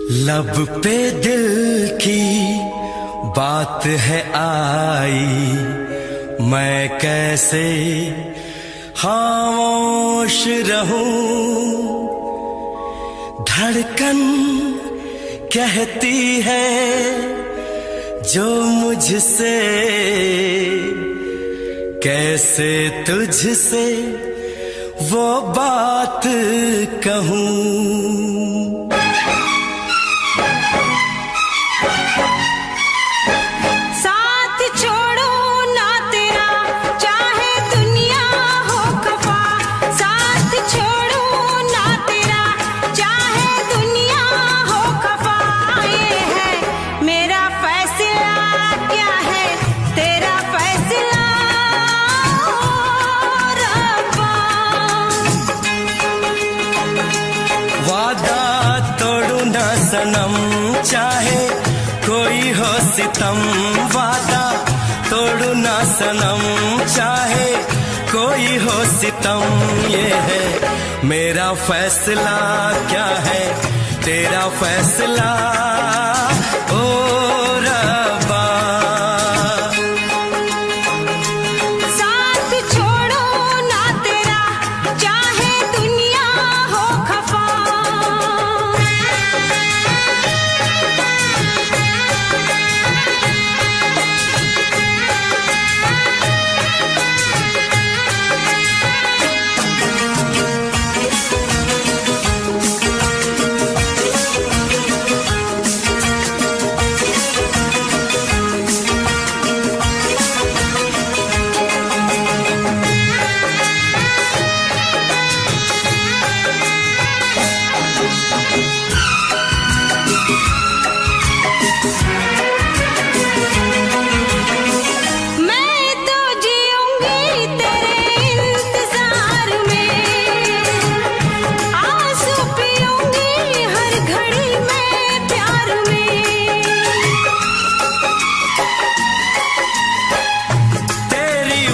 लब पे दिल की बात है आई, मैं कैसे खामोश रहूं। धड़कन कहती है जो मुझसे, कैसे तुझसे वो बात कहूं। वादा तोड़ू ना सनम, चाहे कोई हो सितम। वादा तोड़ू ना सनम, चाहे कोई हो सितम। ये है मेरा फैसला, क्या है तेरा फैसला ओ रब्बा।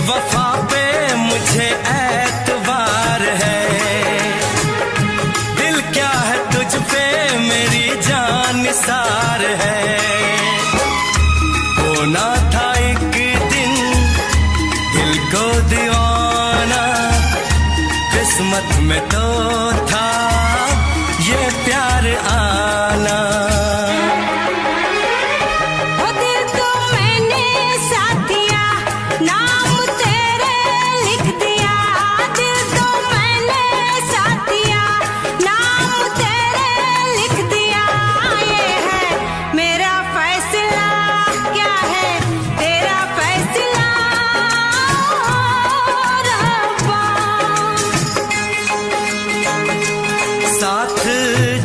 वफा पे मुझे एतबार है, दिल क्या है तुझ पे मेरी जान निसार है। होना था एक दिन दिल को दीवाना, किस्मत में तो था ये प्यार आना।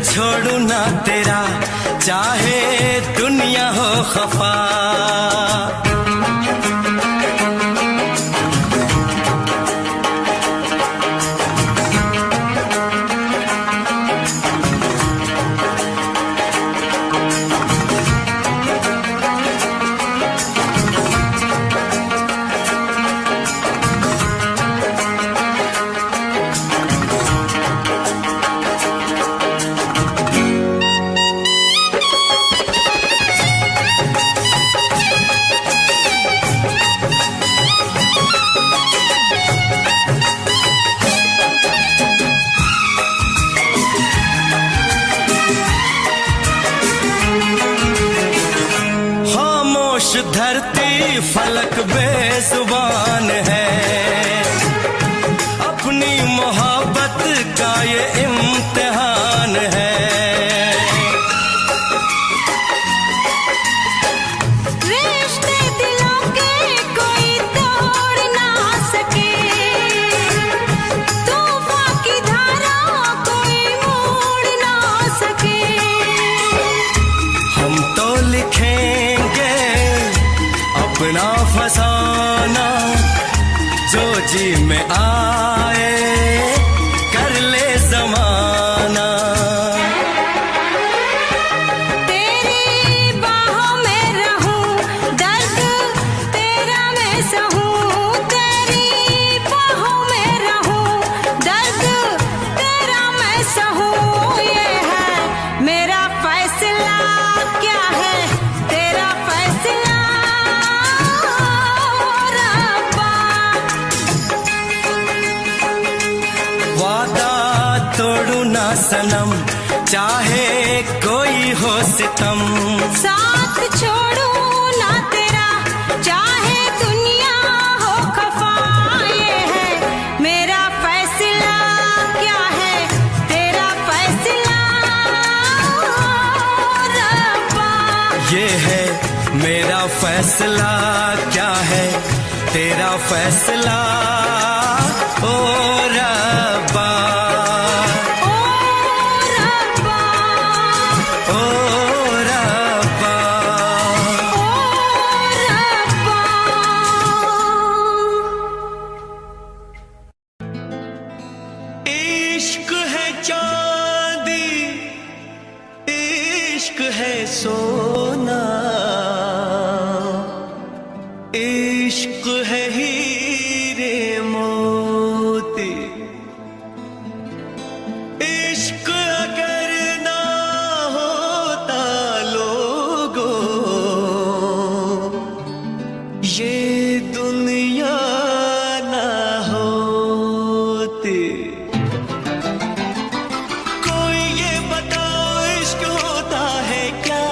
छोड़ू ना तेरा, चाहे दुनिया हो खफा। धरती फलक बेजुबान है, अपनी मोहब्बत का ये इम्तिहान है। रिश्ते दिलों के कोई तोड़ ना सके, तूफान की धारा कोई मोड़ ना सके। हम तो लिखेंगे अपना फसाना, जो जी में आए कर ले ज़माना। तेरी बाहों में रहूं, दर्द तेरा मैं सहूं। तेरी बाहों में रहूं, दर्द तेरा मैं सहूं। ये है मेरा फैसला। सनम, चाहे कोई हो सितम। साथ छोड़ू ना तेरा, चाहे दुनिया हो खफा। ये है मेरा फैसला, क्या है तेरा फैसला रब्बा। ये है मेरा फैसला, क्या है तेरा फैसला ओ रब्बा। ओ रब्बा, ओ रब्बा, ओ रब्बा। इश्क है चांदी, इश्क है सोना, इश्क है हीरे मोती। इश्क अगर ना होता लोगों, ये दुनिया ना होती। कोई ये बताओ इश्क होता है क्या,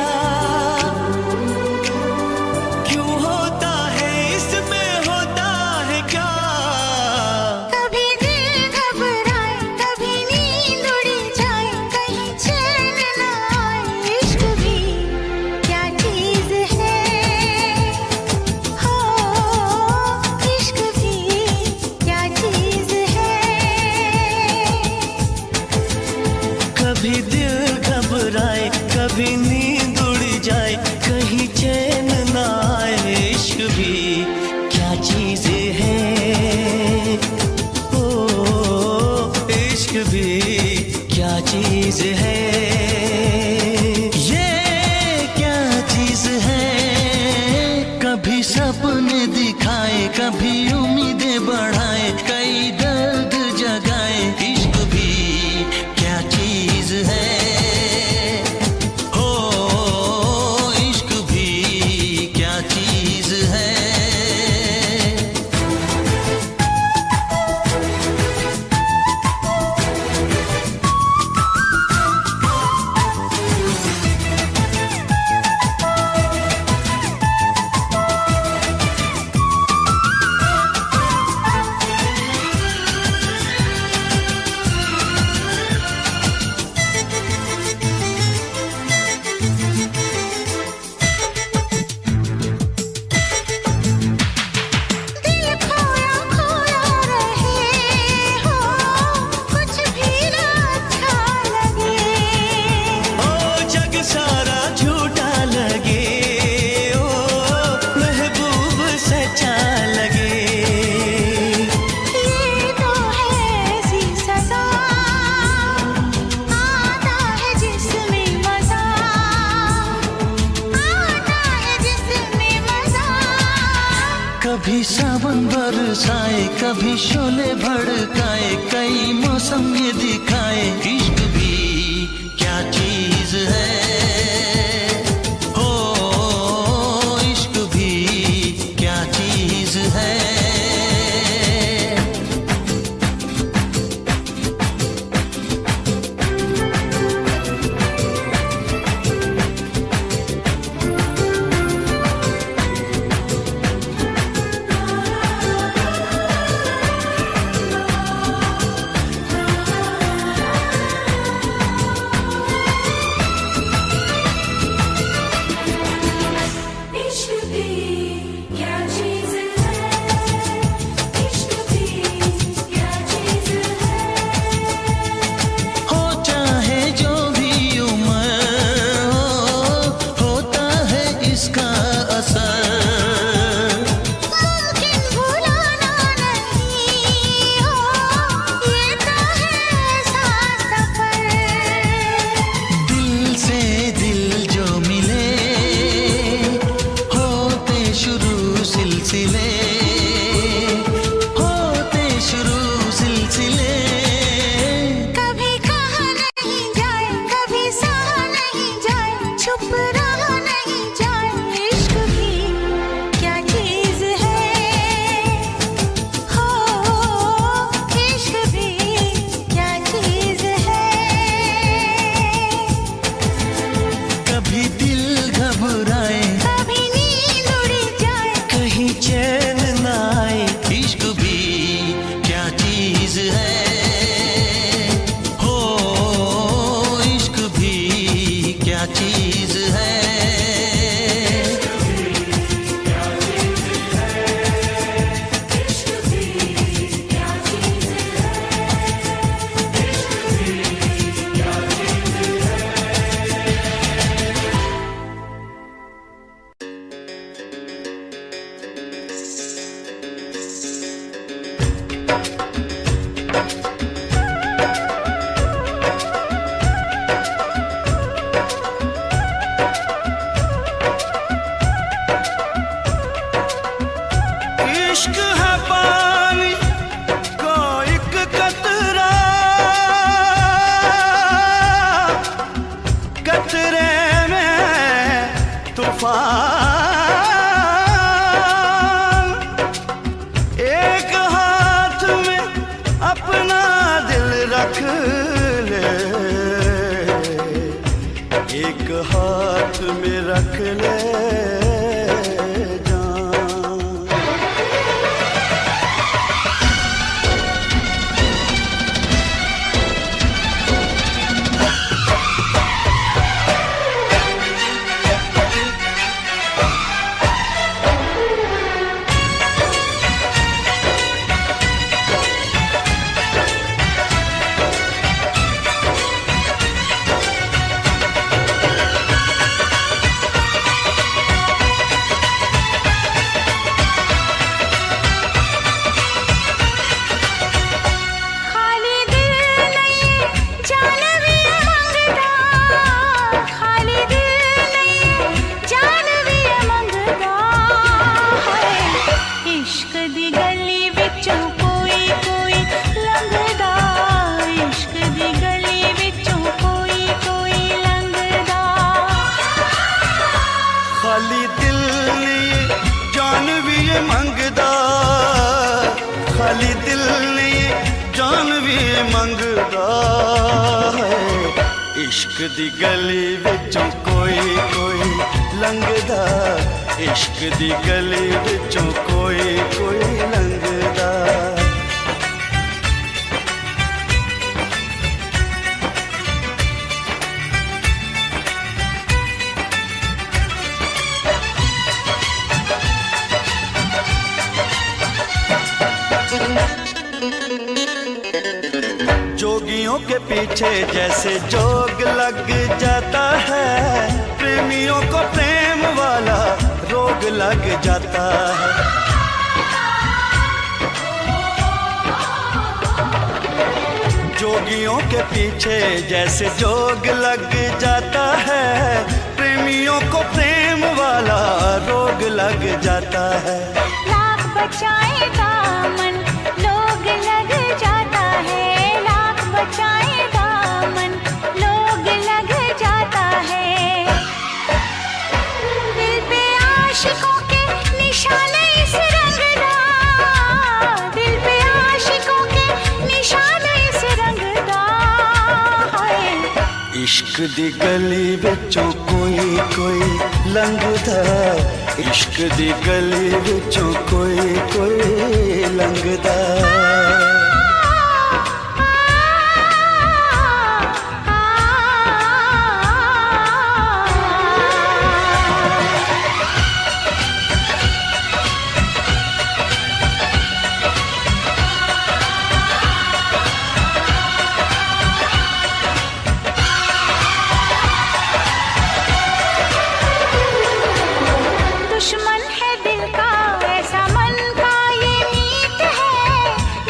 क्यों होता है, इसमें होता है क्या। कभी दिल घबराए, कभी नींद उड़ जाए, कहीं चैन न आए। इश्क भी क्या चीज है, हो इश्क भी क्या चीज है। कभी दिल घबराए, कभी नींद उड़ जाए, कहीं चैन ना आए। इश्क भी क्या चीज है, ओ इश्क भी क्या चीज है। ये क्या चीज है, कभी सपने दिखाए, कभी उम्मीदें बढ़ाए, कई दर्द जगाए। इश्क भी क्या चीज है, हो इश्क भी क्या चीज है। दिल खोया खोया रहे हो, कुछ भी ना अच्छा लगे। ओ जग सारा झूठा लगे, ओ महबूब सच्चा लगे। ये तो है ऐसी सजा, आता है जिसमें मजा, आता है जिसमें मजा। कभी सावन बरसाए, कभी शोले भड़काए, कई मौसम ये दिखाए। इश्क भी क्या चीज है, हो इश्क भी क्या चीज है। क्या चीज है। इश्क है पानी का एक कतरा, कतरे में तूफान, एक हाथ में अपना दिल रख ले, एक हाथ में रख ले खाली दिल नहीं जान भी ये मंगदा, खाली दिल नहीं जान भी ये मंगदा है। इश्क दी गली विचों कोई कोई लंघदा, इश्क दी गली विचों कोई कोई लंघदा। जोगियों के पीछे जैसे जोग लग जाता है, प्रेमियों को प्रेम वाला रोग लग जाता है। जोगियों के पीछे जैसे जोग लग जाता है, प्रेमियों को प्रेम वाला रोग लग जाता है। लाख बचाए दामन लोग लग जाता है, लाख बचाए दामन लोग लग जाता है। दिल पे आशिकों के निशाने इस रंगदा, दिल पे आशिकों के निशाने इस रंगदा है। इश्क दी गली विचों कोई कोई लंघदा, इश्क दी गली विचों कोई कोई लंघदा। दुश्मन है दिल का ऐसा मन का ये मीत है,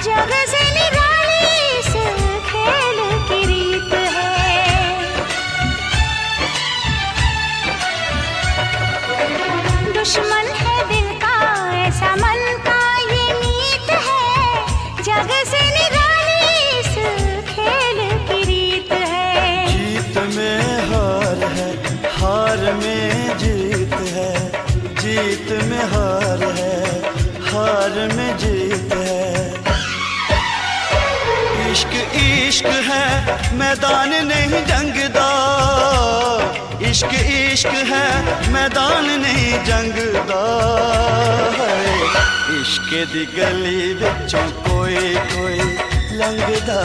जग से निराली इस खेल की रीत है। दुश्मन है दिल का ऐसा मन का ये मीत है, जग से निराली इस खेल की रीत है। जीत में हार है, हार में जीत है, जीत में हार है, हार में जीत है। इश्क इश्क है मैदान नहीं जंगदा, इश्क इश्क है मैदान नहीं जंगदा है। इश्क दी गली विचों कोई कोई लंघदा,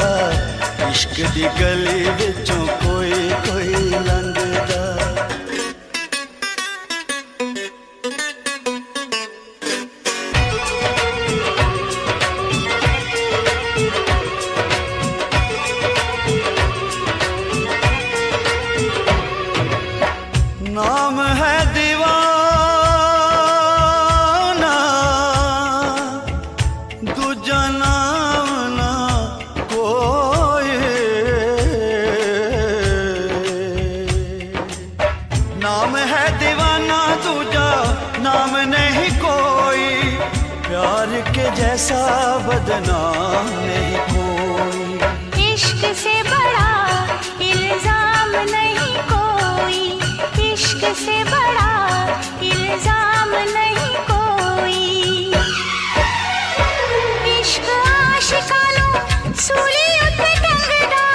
इश्क दी गली विचों कोई कोई लंघदा। नाम है दीवाना, दूजा नाम ना कोई। नाम है दीवाना, दूजा नाम नहीं कोई। प्यार के जैसा बदनाम नहीं कोई। इश्क से बड़ा इल्जाम नहीं कोई, इश्क से बड़ा इल्जाम नहीं कोई। इश्क आशिकानों सूली उत्ते टंगदा,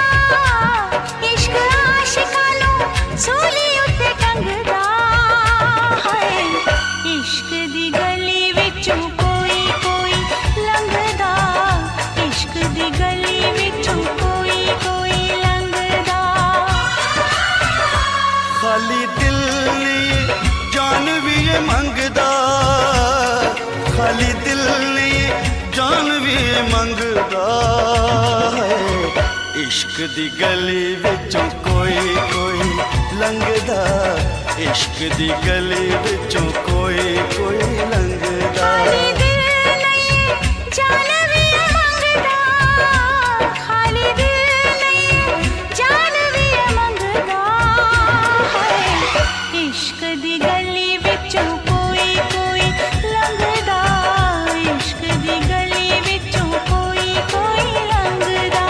इश्क आशिकानों सूली उत्ते टंगदा है। इश्क दी गली विचों कोई कोई लंघदा, इश्क दी गली विचों कोई कोई लंघदा। खाली दिल नहीं जान भी ये मंगदा, खाली दिल नहीं जान भी ये मंगदा है। इश्क दी गली विचों कोई कोई लंघदा, इश्क दी गली विचों कोई कोई लंघदा। खाली दिल नहीं जान भी ये मंगदा, खाली दिल नहीं जान भी ये मंगदा है। इश्क दी गली विचों कोई कोई लंघदा, इश्क दी गली विचों कोई कोई लंघदा।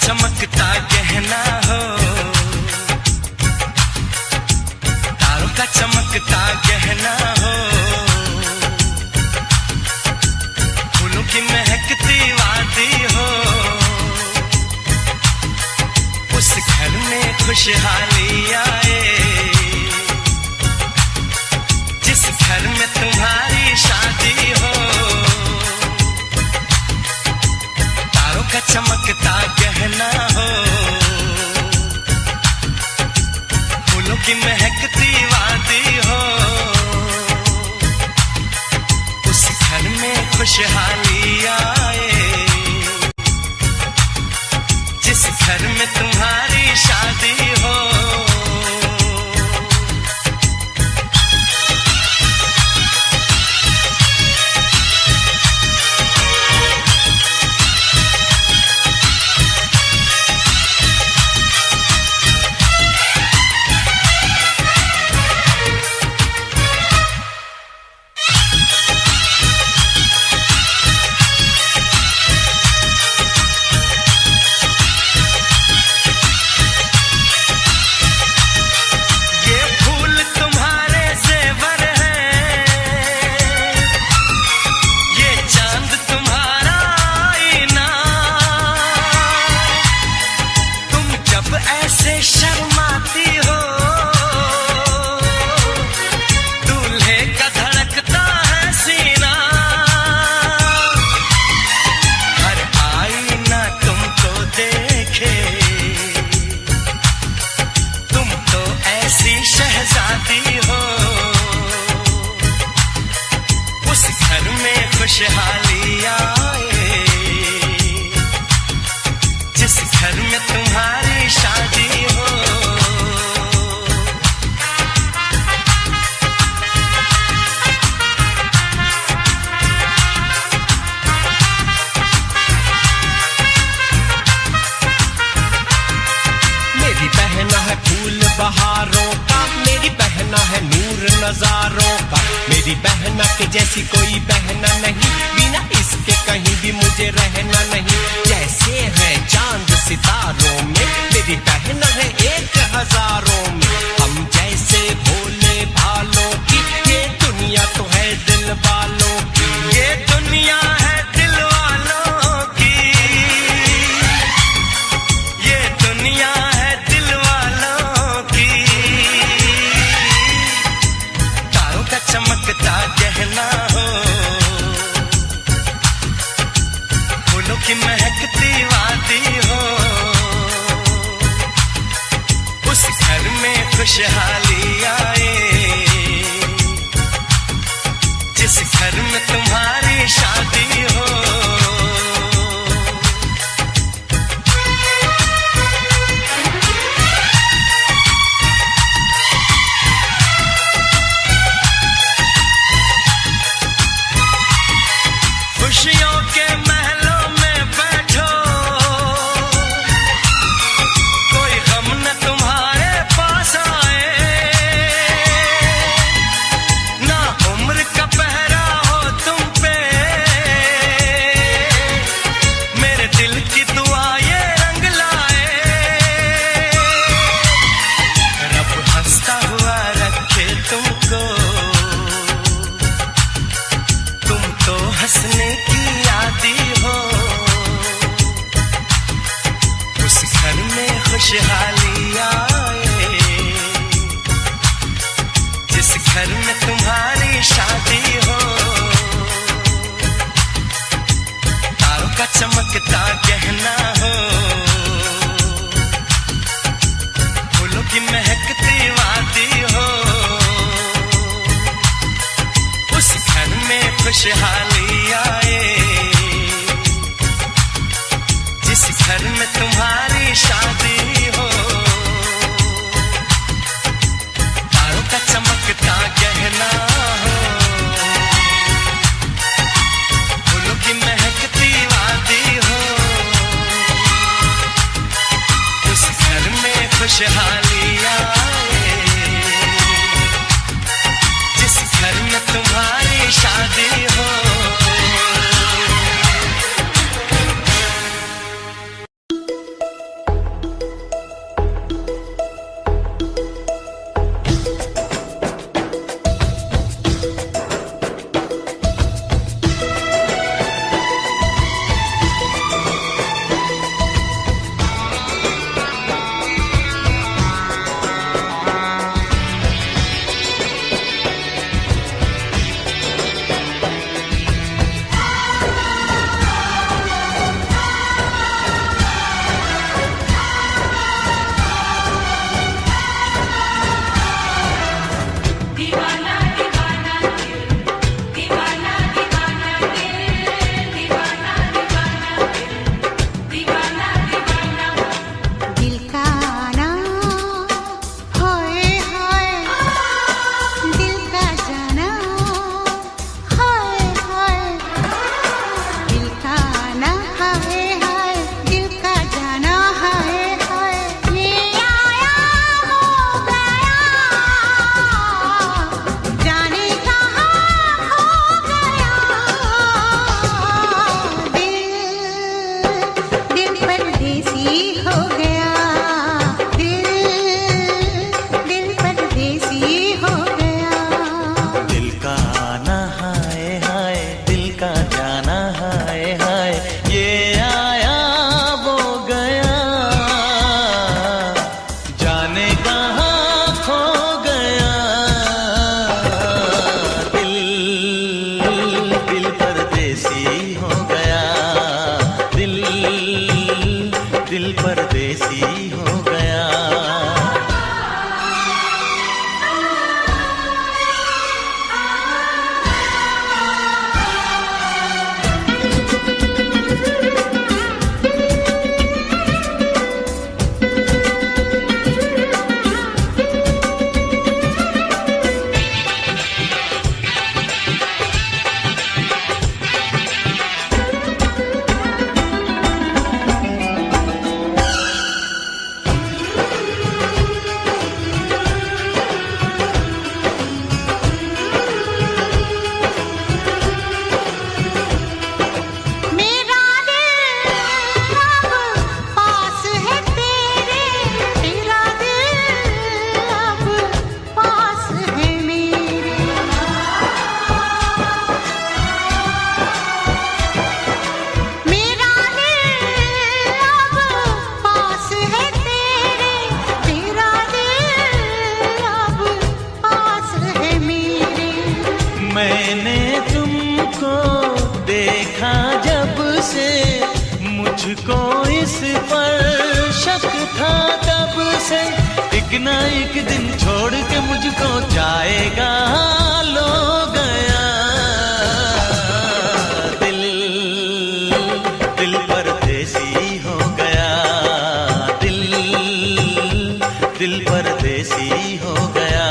चमकता गहना हो, तारों का चमकता गहना हो। फूलों की महकती वादी हो, उस घर में खुशहाली आए जिस घर में तुम्हारी शादी हो। तारों का चमकता गहना हो, फूलों की महकती वादी हो, उस घर में खुशहाली आए जिस घर में तुम्हारी शादी हो। ऐसे शर्मा आती हो, दूल्हे का धड़कता है सीना, हर आईना तुमको देखे, तुम तो ऐसी शहजादी हो, उस घर में खुशहाली आए जिस घर में तुम्हारी शादी हो। मेरी बहना है फूल बहारों का, मेरी बहना है नूर नजारों का, मेरी बहना के जैसी कोई बहना नहीं, बिना इसके कहीं भी मुझे रहना नहीं। जैसे है चांद सितारों में, मेरी बहना है 1000 में, हम जैसे भोले भालों की, ये दुनिया तो है दिल वालों की, ये दुनिया है दिल वालों की, ये दुनिया है दिल वालों की। तारों का चमकता गहना हो, फूलों की महकती वादी हो, उस घर में खुशहाली आए जिस घर में तुम्हारी शादी हो। खुशियों के महलों में बैठो, कोई गम न तुम्हारे पास आए, ना उम्र का पहरा हो तुम पे, मेरे दिल की दुआ ये रंग लाए, रब हंसता हुआ रखे तुमको, तुम तो हंसने की आदी हो, उस घर में खुशहाली आए जिस घर में तुम्हारी शादी हो। तारों का चमकता गहना हो, फूलों की महकती वादी हो, उस घर में खुशहाली आए जिस घर में तुम्हारी शादी हो। तारों का चमकता गहना हो, फूलों की महकती वादी हो, उस घर में खुशहाली आए जिस घर में तुम्हारी शादी हो। दिन छोड़ के मुझको जाएगा, लो गया दिल, दिल परदेसी हो गया, दिल, दिल परदेसी हो गया।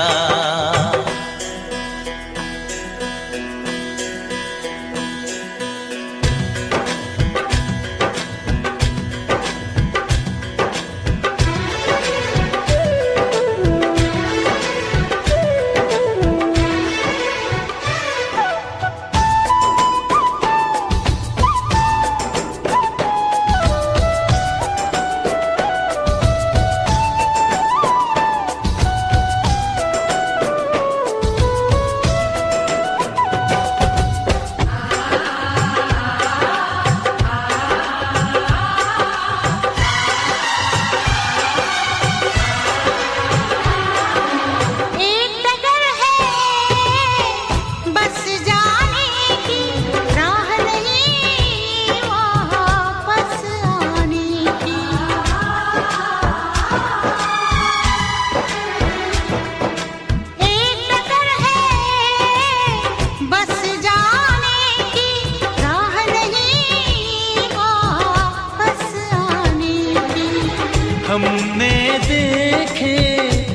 हमने देखे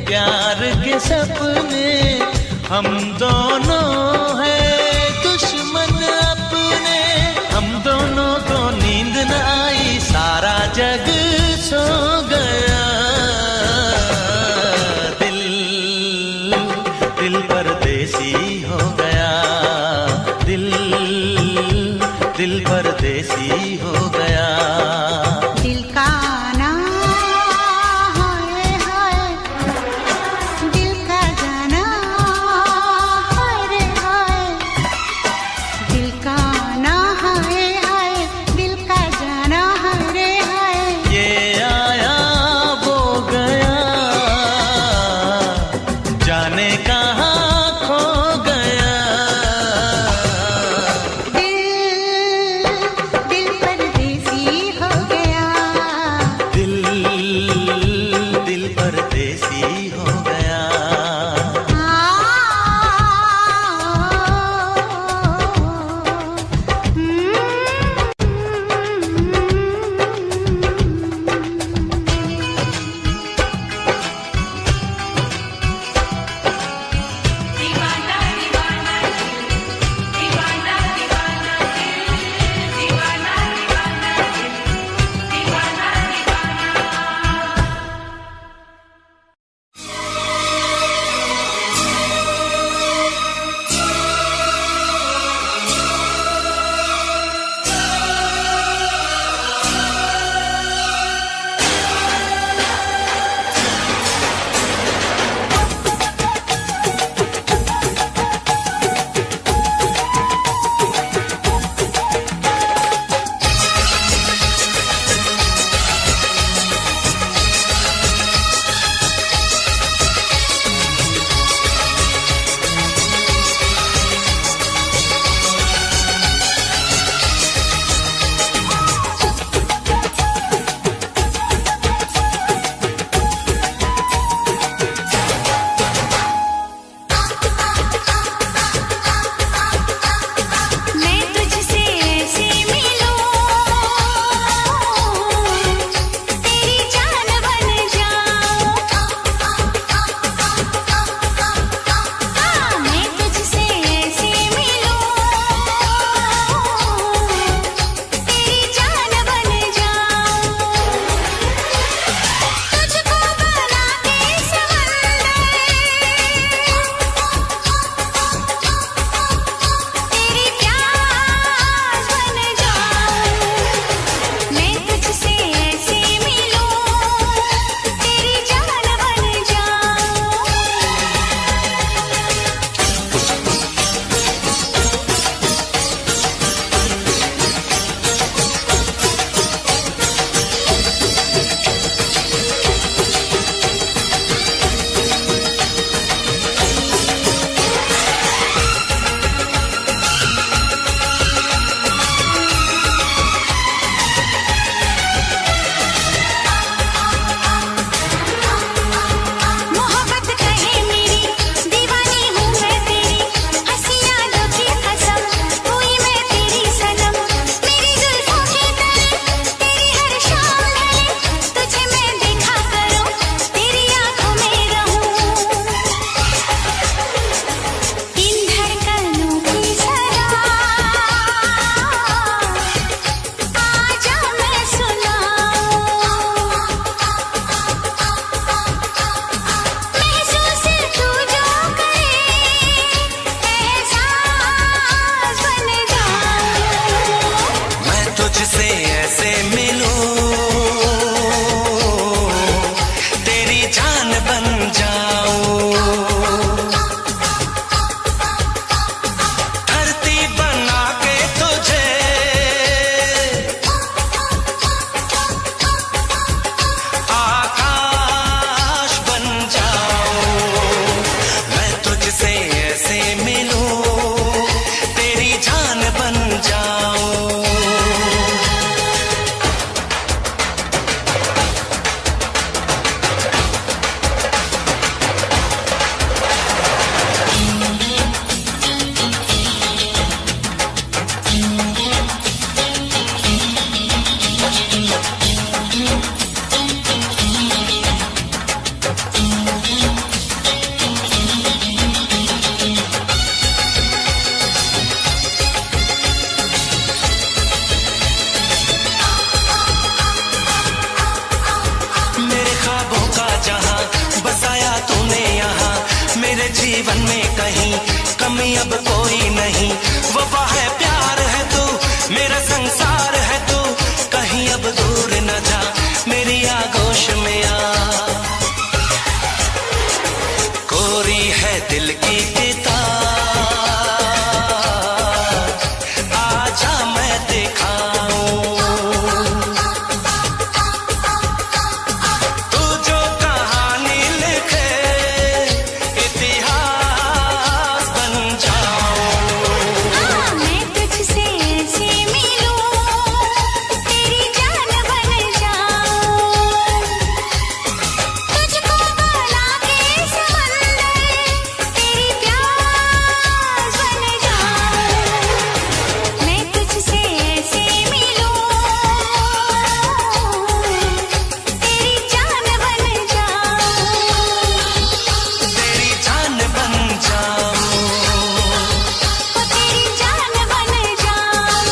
प्यार के सपने, हम दोनों हैं दुश्मन अपने, हम दोनों को नींद न आई, सारा जग सो गया, दिल, दिल परदेसी हो गया, दिल, दिल परदेसी हो गया। दिल का जाने कहाँ खो बन जाऊं, धरती बना के तुझे आकाश बन जाऊं, मैं तुझसे ऐसे मिलूं तेरी जान बन जाऊं। जीवन में कहीं कमी अब कोई नहीं, वफा है प्यार है तू मेरा संसार है तू, कहीं अब दूर न जा मेरी आगोश में आ, कोरी है दिल की किताब आजा मैं दिखाऊं, तू जो कहानी लिखे इतिहास बन जाऊं। मैं तुझसे ऐसे मिलूं तेरी जान बन जाऊं, तुझको बना के समंदर तेरी प्यास बन जाऊं, मैं तुझसे ऐसे मिलूं तेरी जान बन जाऊं, तेरी जान बन जाऊं, ओ तेरी जान बन जाऊं।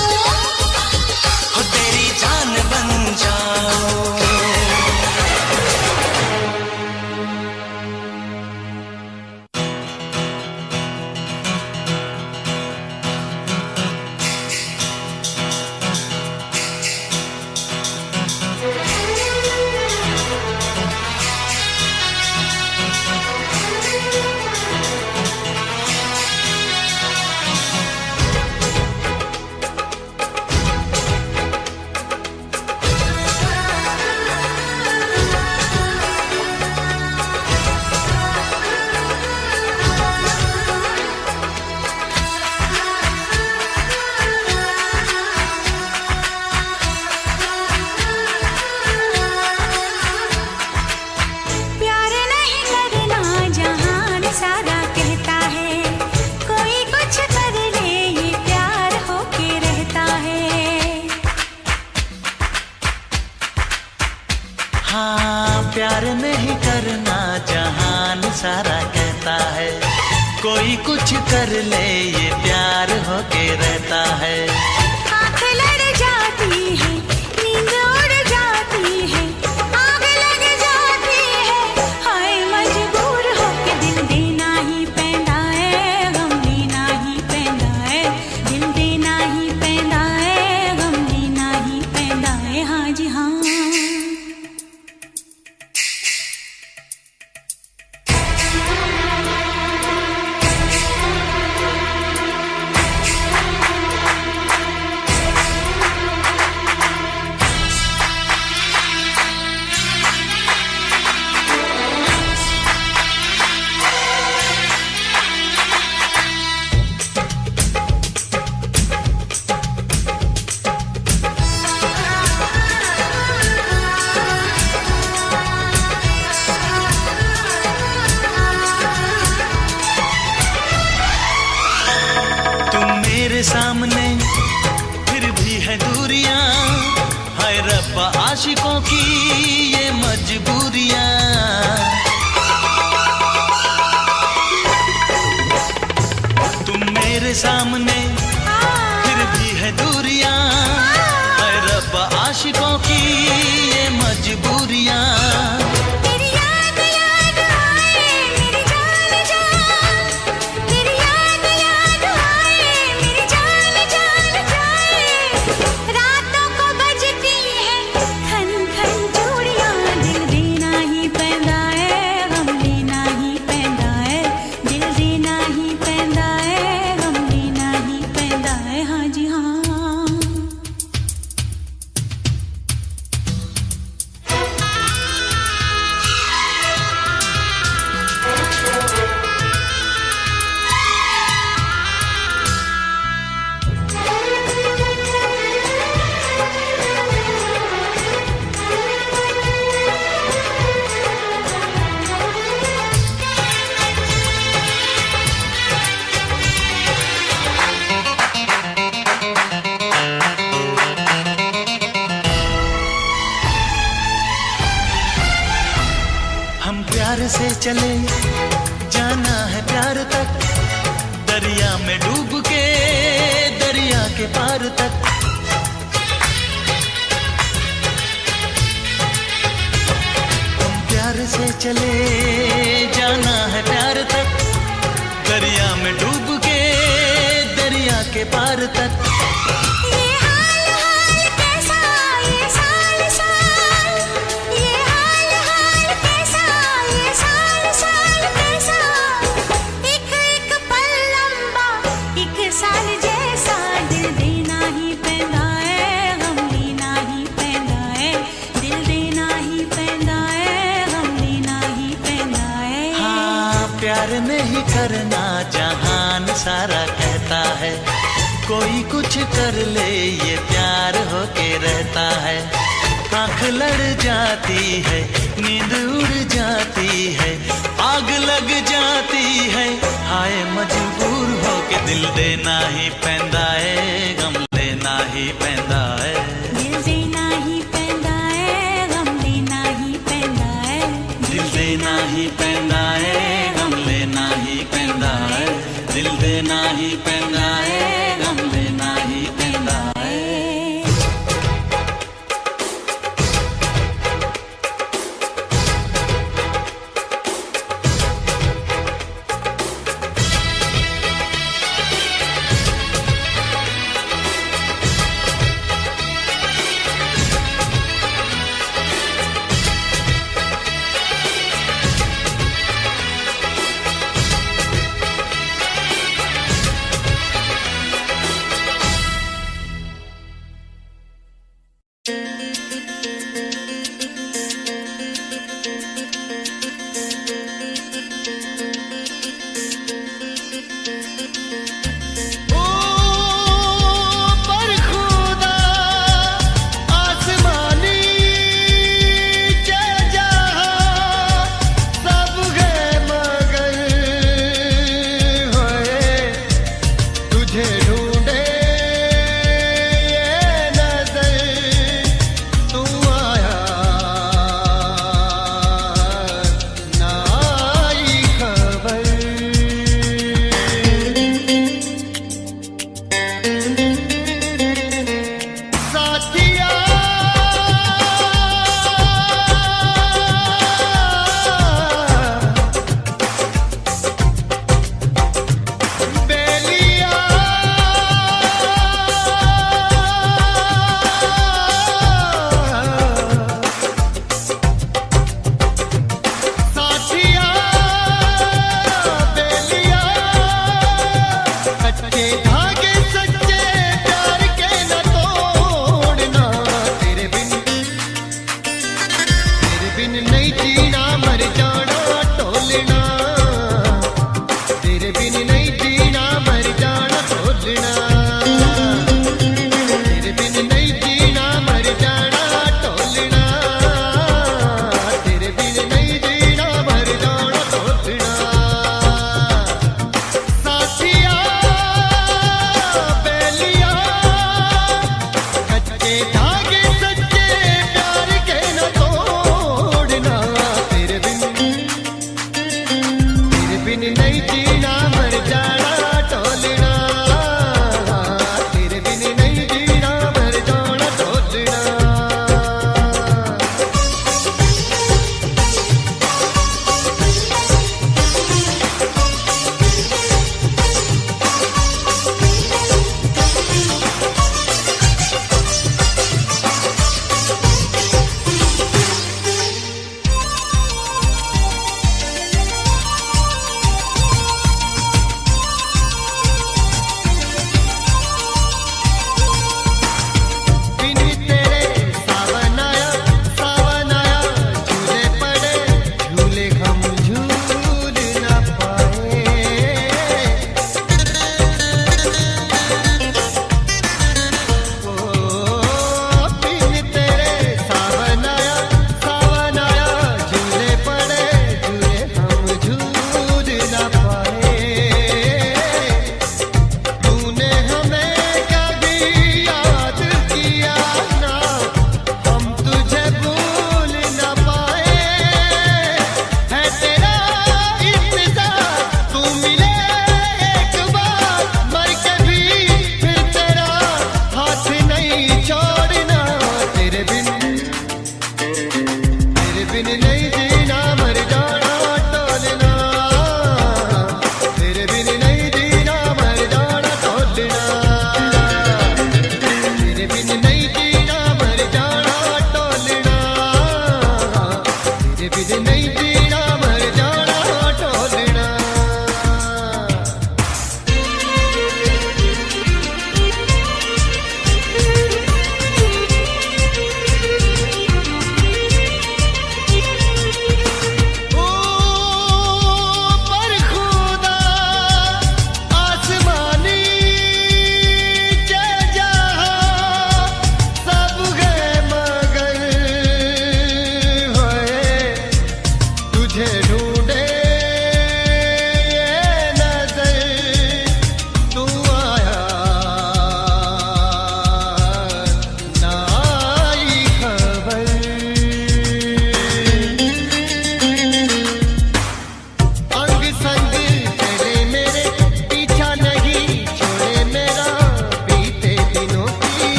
हो तेरी जान बन जाऊं। प्यार नहीं करना जहान सारा कहता है, कोई कुछ कर ले ये प्यार होके रहता है। हाँ, प्यार नहीं करना जहान सारा कहता है, कोई कुछ कर ले ये प्यार होके रहता है। आँख लड़ जाती है, नींद उड़ जाती है, आग लग जाती है, हाय मजबूर होके दिल देना ही पैंदा है, गम देना ही पैंदा है, दिल देना ही पैंदा है, गम देना ही पैंदा है, हाँ जी हाँ। मेरे सामने फिर भी है दूरियां, हाय रब्बा आशिकों की ये मजबूरियां। तुम मेरे सामने फिर भी है दूरियां, हाय रब्बा आशिकों की ये मजबूरियां। तेरी याद याद आए मेरी जान जान, तेरी याद याद आए मेरी जान जान जाए, रातों को बजती है खन खन चूड़ियां, दिल देना ही पैंदा है, गम प्यार से चले जाना है प्यार तक, दरिया में डूब के दरिया के पार तक। प्यार से चले जाना है प्यार तक, दरिया में डूब के दरिया के पार तक। ये हाल हाल कैसा, ये साल साल, ये हाल हाल कैसा, ये साल साल कैसा। एक एक पल लंबा, एक साल जैसा। दिल देना ही पैंदा है, गम लेना ही पैंदा है। दिल देना ही पैंदा है, गम लेना ही पैंदा है। हाँ, प्यार में ही करना जहान सारा कहता है। कोई कुछ कर ले ये प्यार होके रहता है। आँख लड़ जाती है, नींद उड़ जाती है, आग लग जाती है। हाय मजबूर होके दिल देना ही पैंदा है, गम लेना ही पैंदा है। दिल देना ही पैंदा है, गम लेना ही पैंदा है। दिल देना ही पैंदा है, गम लेना ही पैंदा है। दिल देना ही पैंदा है, गम लेना ही पैंदा है।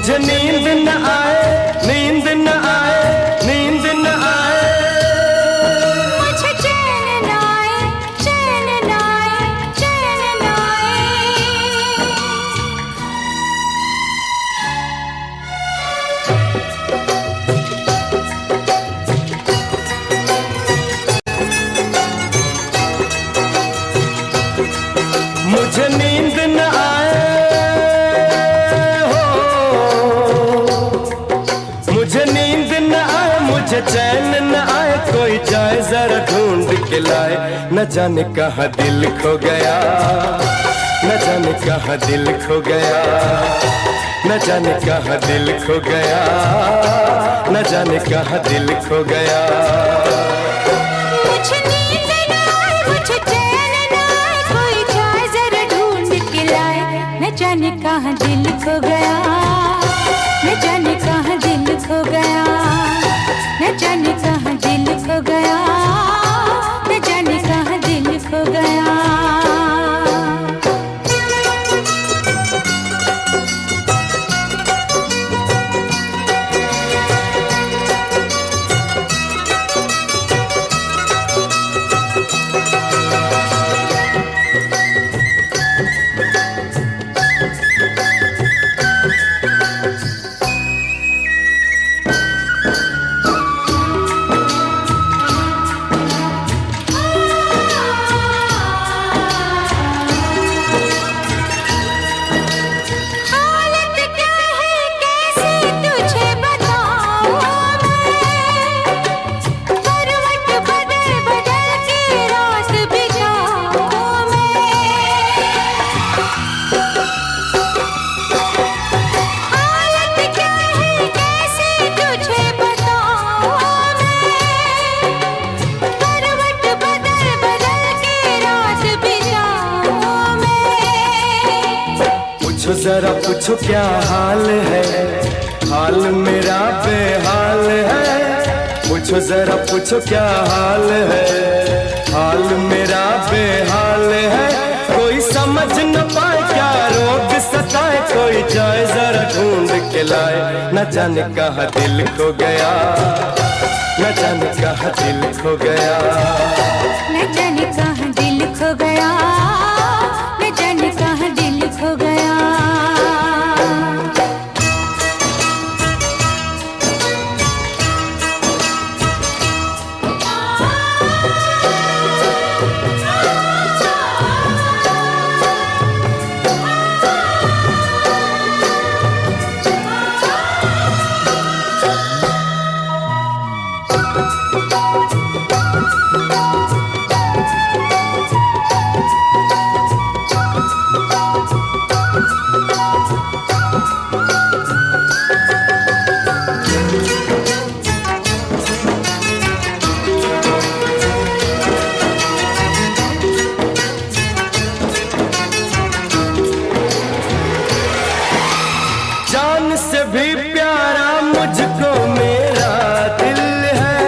मुझे नींद न आए, नींद न आए, नींद न आए, मुझे चैन न आए, चैन न आए, चैन न आए। मुझे नींद न आए हो, मुझे नींद न आए, मुझे चैन न आए, कोई जाए जरा ढूंढ के लाए, न जाने कहाँ दिल खो गया, न जाने कहाँ दिल खो गया, न जाने कहाँ दिल खो गया, न जाने कहाँ दिल खो गया। मुझे नींद न आए, मुझे चैन न आए, कोई जाए जरा ढूंढ के लाए, न जाने कहाँ दिल खो गया, न जाने कहाँ दिल खो गया, न जाने कहाँ दिल खो गया, न जाने कहाँ दिल खो गया। हालत क्या है कैसे तुझे बताऊं मैं, करवट बदल बदल के रात बिताऊं मैं। हालत क्या है कैसे तुझे बताऊं मैं, करवट बदल बदल के रात बिताऊं मैं। पूछो जरा पूछो क्या हाल है, हाल मेरा बेहाल है, पूछो जरा पूछो क्या हाल है, हाल मेरा बेहाल है, कोई समझ न पाए क्या रोग सताए, कोई जाए जरा ढूंढ के लाए, न जाने कहाँ दिल खो गया, न जाने कहाँ दिल खो गया। न जाने कहाँ दिल खो गया, न जाने कहाँ दिल खो गया। जान से भी प्यारा मुझको मेरा दिल है,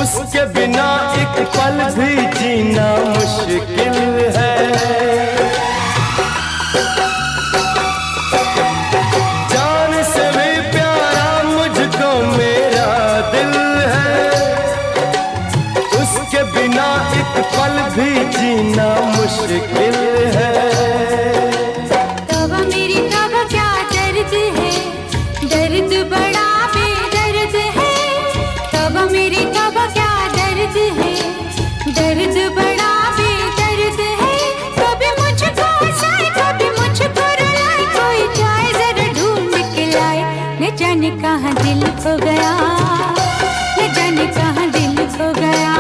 उसके बिना एक पल भी जीना मुश्किल है। जान से भी प्यारा मुझको मेरा दिल है, उसके बिना एक पल भी जीना मुश्किल है। तवा मेरी तवा क्या दर्द है, दर्द बड़ा बेदर्द है। तवा मेरी तवा क्या दर्द है, दर्द बड़ा बेदर्द है। कभी मुझको हंसाए, कभी मुझको रुलाए, कोई जाए जरा ढूंढ के लाए, न जाने कहाँ दिल खो गया, न जाने कहाँ दिल खो गया।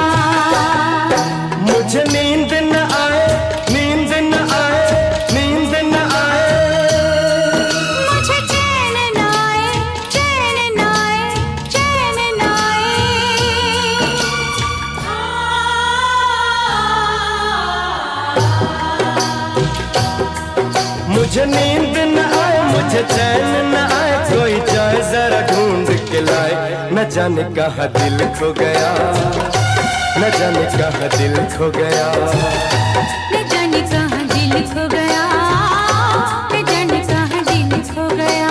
मुझे नींद न आए, नींद न आए, नींद न आए, मुझे चैन न आए, चैन न आए, चैन न आए। मुझे नींद न आए, मुझे चैन न आए, कोई जाए जरा ढूंढ के लाए, न जाने कहाँ दिल खो गया, न जाने कहाँ दिल खो गया। न जाने कहाँ दिल खो गया, न जाने कहाँ दिल खो गया।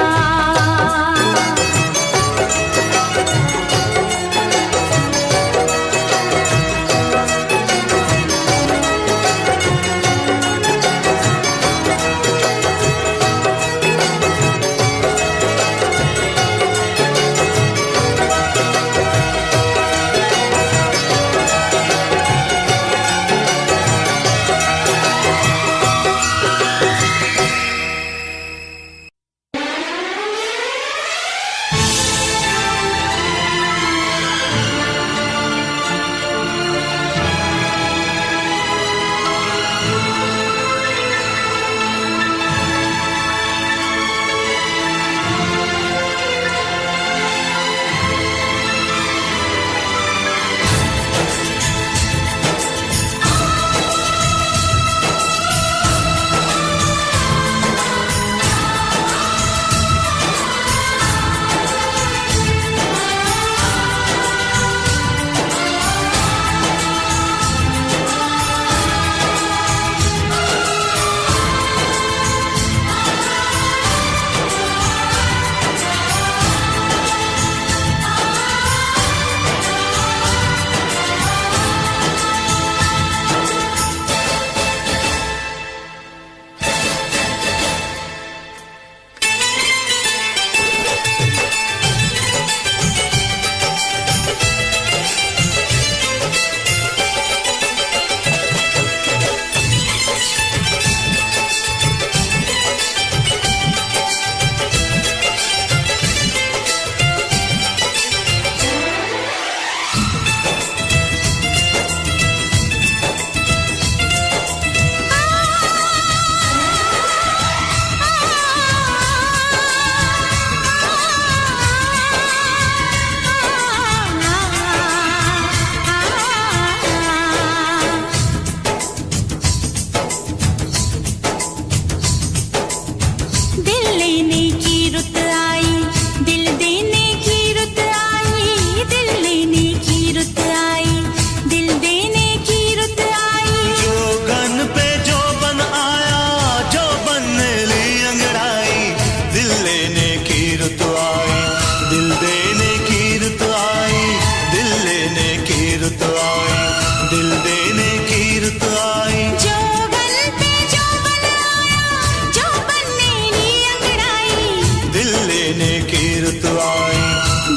लेने की रुत आई,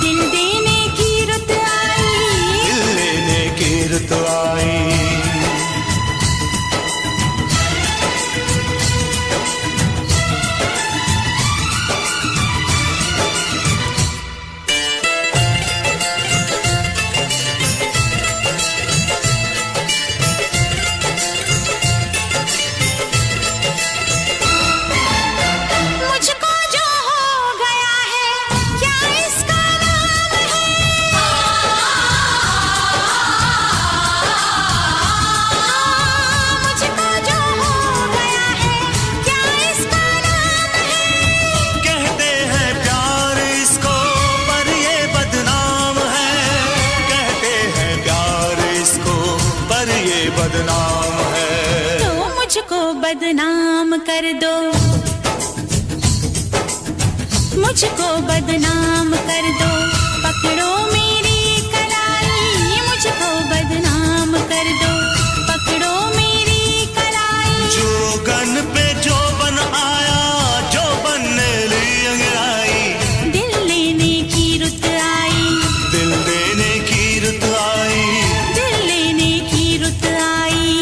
दिल देने की रुत आई, दिल लेने की रुत आई। बदनाम कर दो, मुझको बदनाम कर दो, पकड़ो मेरी कलाई, मुझको बदनाम कर दो, पकड़ो मेरी कलाई। जोगन पे जोबन आया, जोबन ने ली अंगड़ाई, दिल लेने की रुत आई, दिल देने की रुत आई, दिल लेने की रुत आई।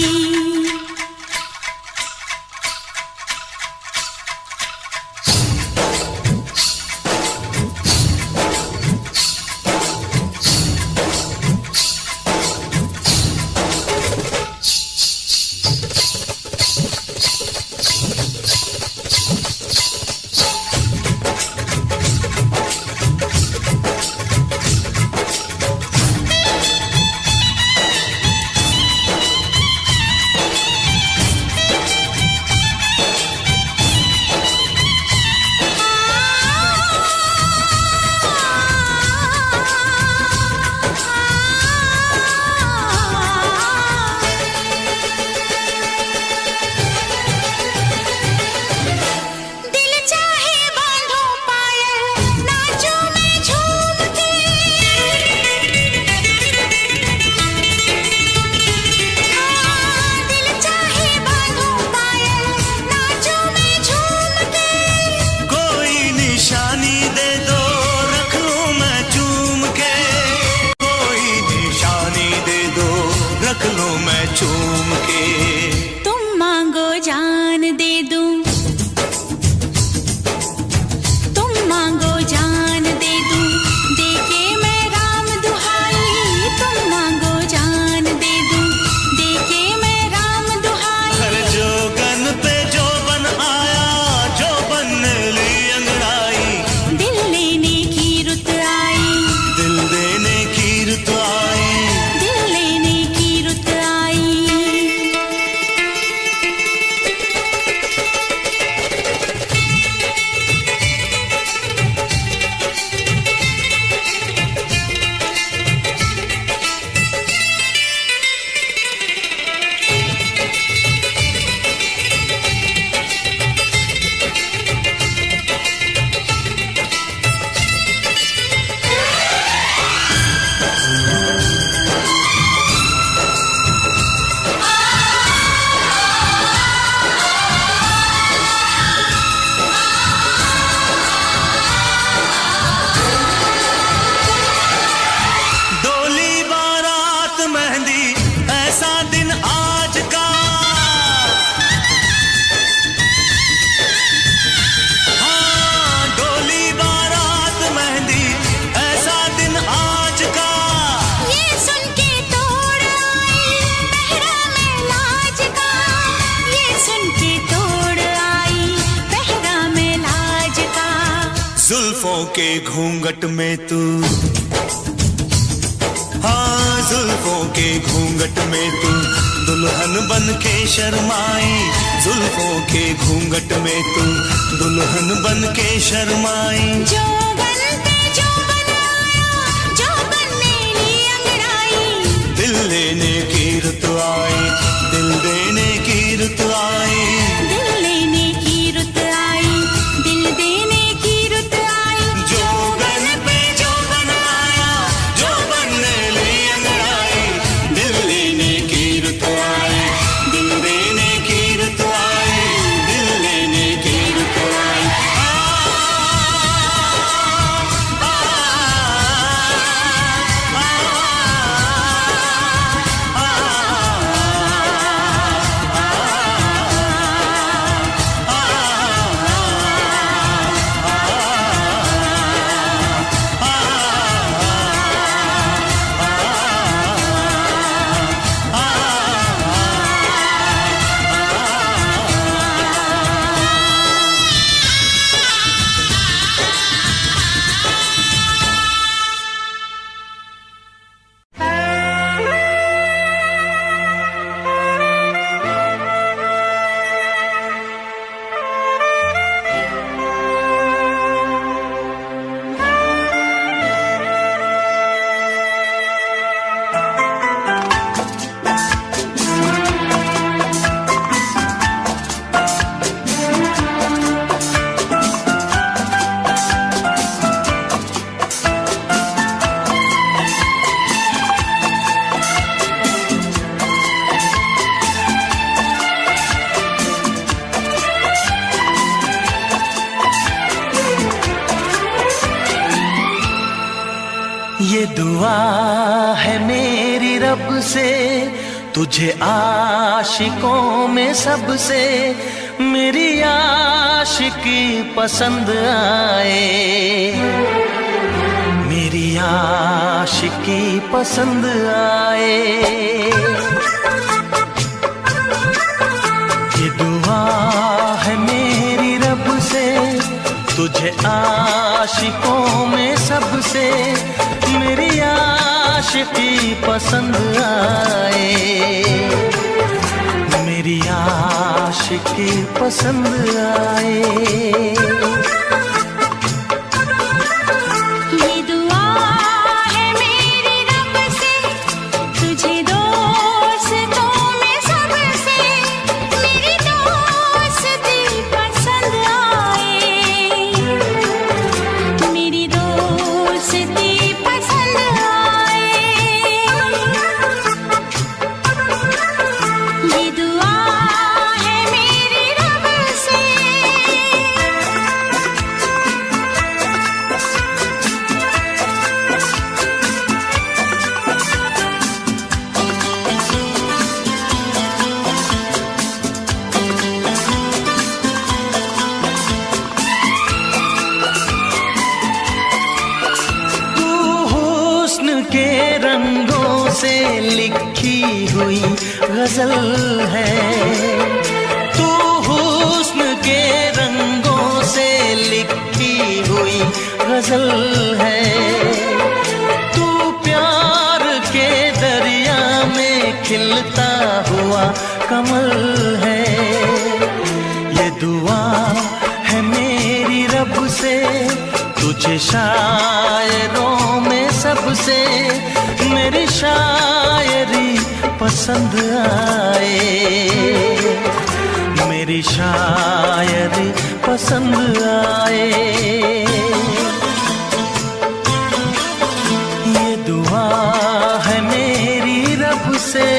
चूम के तुम मांगो जान दे दूं, तुम मांगो जान दे दूं, देके मैं राम दुहाई, तुम मांगो जान दे दूं, देके मैं राम दुहाई। हर जोगन पे जोबन आया, जोबन ने ली अंगड़ाई, दिल लेने की रुत आई, दिल देने की रुत आई, दिल लेने की रुत आई। जुल्फों के घूंघट में तू, हाँ जुल्फों के घूंघट में तू दुल्हन बन के शर्माई, जुल्फों के घूंघट में तू दुल्हन बन के शर्माई। जोबन पे जोबन आया, जोबन ने ली अंगड़ाई, दिल लेने की रुत आई, दिल देने की रुत आई, दिल लेने की रुत आई, दिल देने की रुत आई। जोगन पे जोबन आया, जोबन ने ली अंगड़ाई, दिल लेने की रुत आई, दिल देने की रुत आई, दिल लेने की रुत आई। दुआ है मेरी रब से, तुझे आशिकों में सबसे मेरी आशिकी पसंद आए, मेरी आशिकी पसंद आए। ये दुआ है मेरी रब से, तुझे आशिकों में सबसे मेरी आशिकी पसंद आए, मेरी आशिकी पसंद आए। के रंगों से लिखी हुई गजल है, तू हुस्न के रंगों से लिखी हुई गजल है, तू प्यार के दरिया में खिलता हुआ कमल है। ये दुआ है मेरी रब से, तुझे शायरों में सबसे मेरी शायरी पसंद आए, मेरी शायरी पसंद आए। ये दुआ है मेरी रब से।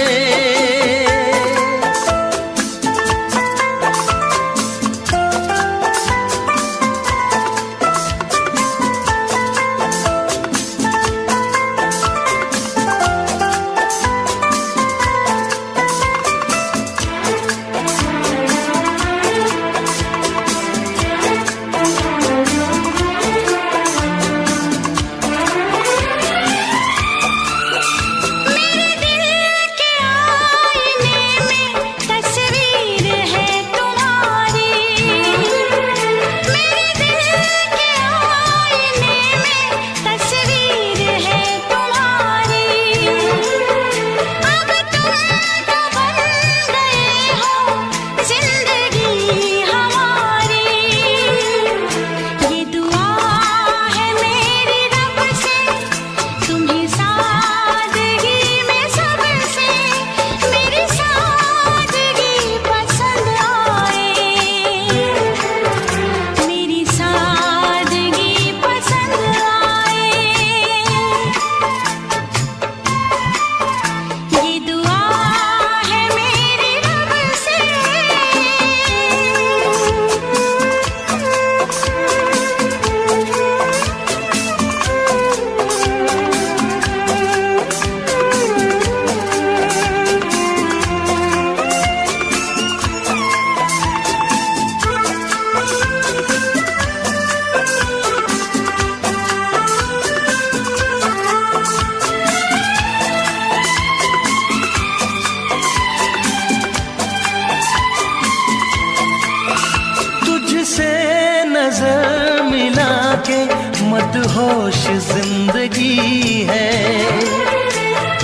नजर मिला के मदहोश जिंदगी है,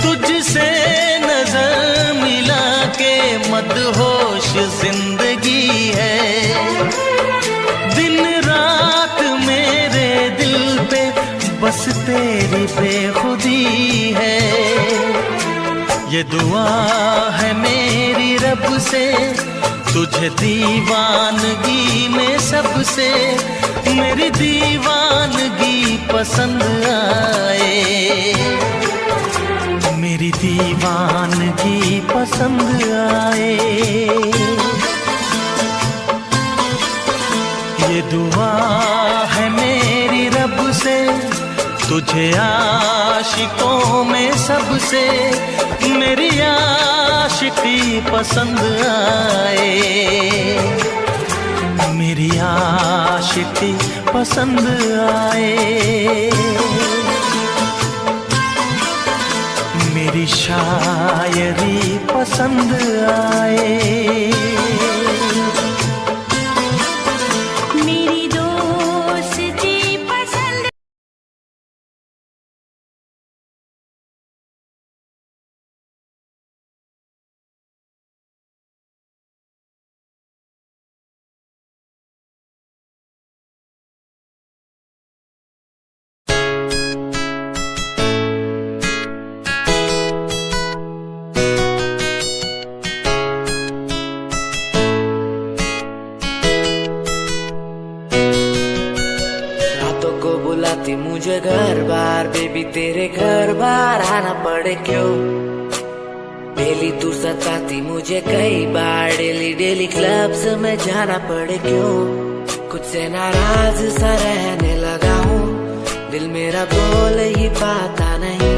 तुझसे नजर मिला के मदहोश जिंदगी है। दिन रात मेरे दिल पे बस तेरी बेखुदी है। ये दुआ है मेरी रब से, तुझे दीवानगी में सबसे मेरी दीवानगी पसंद आए, मेरी दीवानगी पसंद आए। ये दुआ है मेरी रब से, तुझे आशिकों में सबसे मेरी आशिकी पसंद आए, मेरी आशिकी पसंद आए, मेरी शायरी पसंद आए, मेरी दोस्ती पसंद। रातों को बुलाती मुझे घर बार, बेबी तेरे घर बार आना पड़े क्यों? डेली तू सताती मुझे कई बार, डेली डेली क्लब्स में जाना पड़े क्यों? खुद से नाराज सा रहने लगा हूँ, दिल मेरा बोल ही पाता नहीं।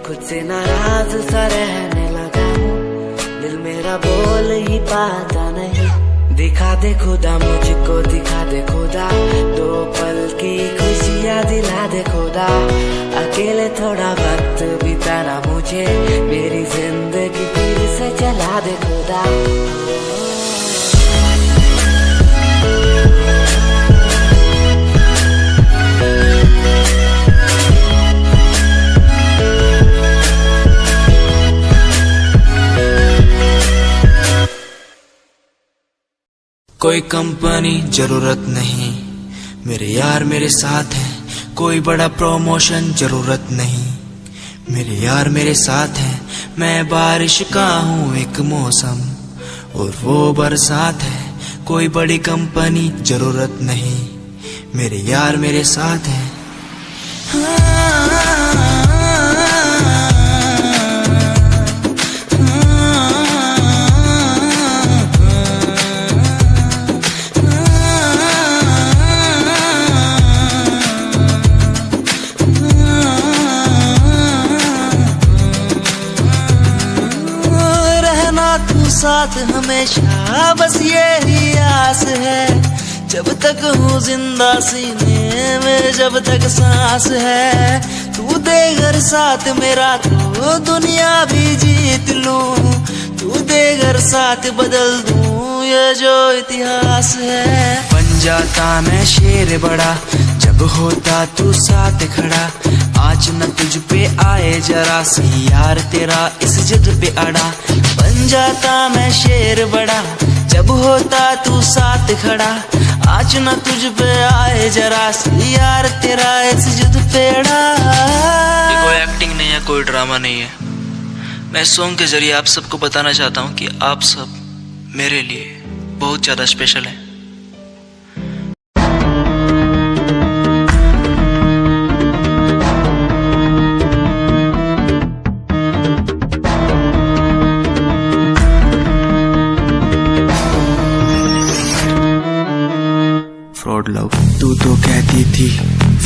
खुद से नाराज सा रहने लगा हूँ, दिल मेरा बोल ही पाता नहीं। दिखा दे खुदा मुझको, दिखा दे खुदा, दो पल की खुशियाँ दिला दे खुदा। अकेले थोड़ा वक्त बिताना मुझे, मेरी जिंदगी फिर से चला दे खुदा। कोई कंपनी जरूरत नहीं, मेरे यार मेरे साथ हैं। कोई बड़ा प्रमोशन जरूरत नहीं, मेरे यार मेरे साथ हैं। मैं बारिश का हूँ एक मौसम और वो बरसात है। कोई बड़ी कंपनी जरूरत नहीं, मेरे यार मेरे साथ हैं। साथ हमेशा बस यही आस है, जब तक हूँ जिंदा सीने में, जब तक सांस है। तू दे घर साथ मेरा तो दुनिया भी जीत लूं, तू दे घर साथ बदल दूं ये जो इतिहास है। बन जाता मैं शेर बड़ा जब होता तू साथ खड़ा। आज न तुझ पे आए जरा सी यार तेरा इस जिद पे अड़ा। बन जाता मैं शेर बड़ा जब होता तू साथ खड़ा। आज न तुझ पे आए जरा सी यार तेरा इस जिद पे अड़ा। ये कोई एक्टिंग नहीं है, कोई ड्रामा नहीं है। मैं सॉन्ग के जरिए आप सबको बताना चाहता हूँ कि आप सब मेरे लिए बहुत ज्यादा स्पेशल हैं। फ्रॉड लव तू तो कहती थी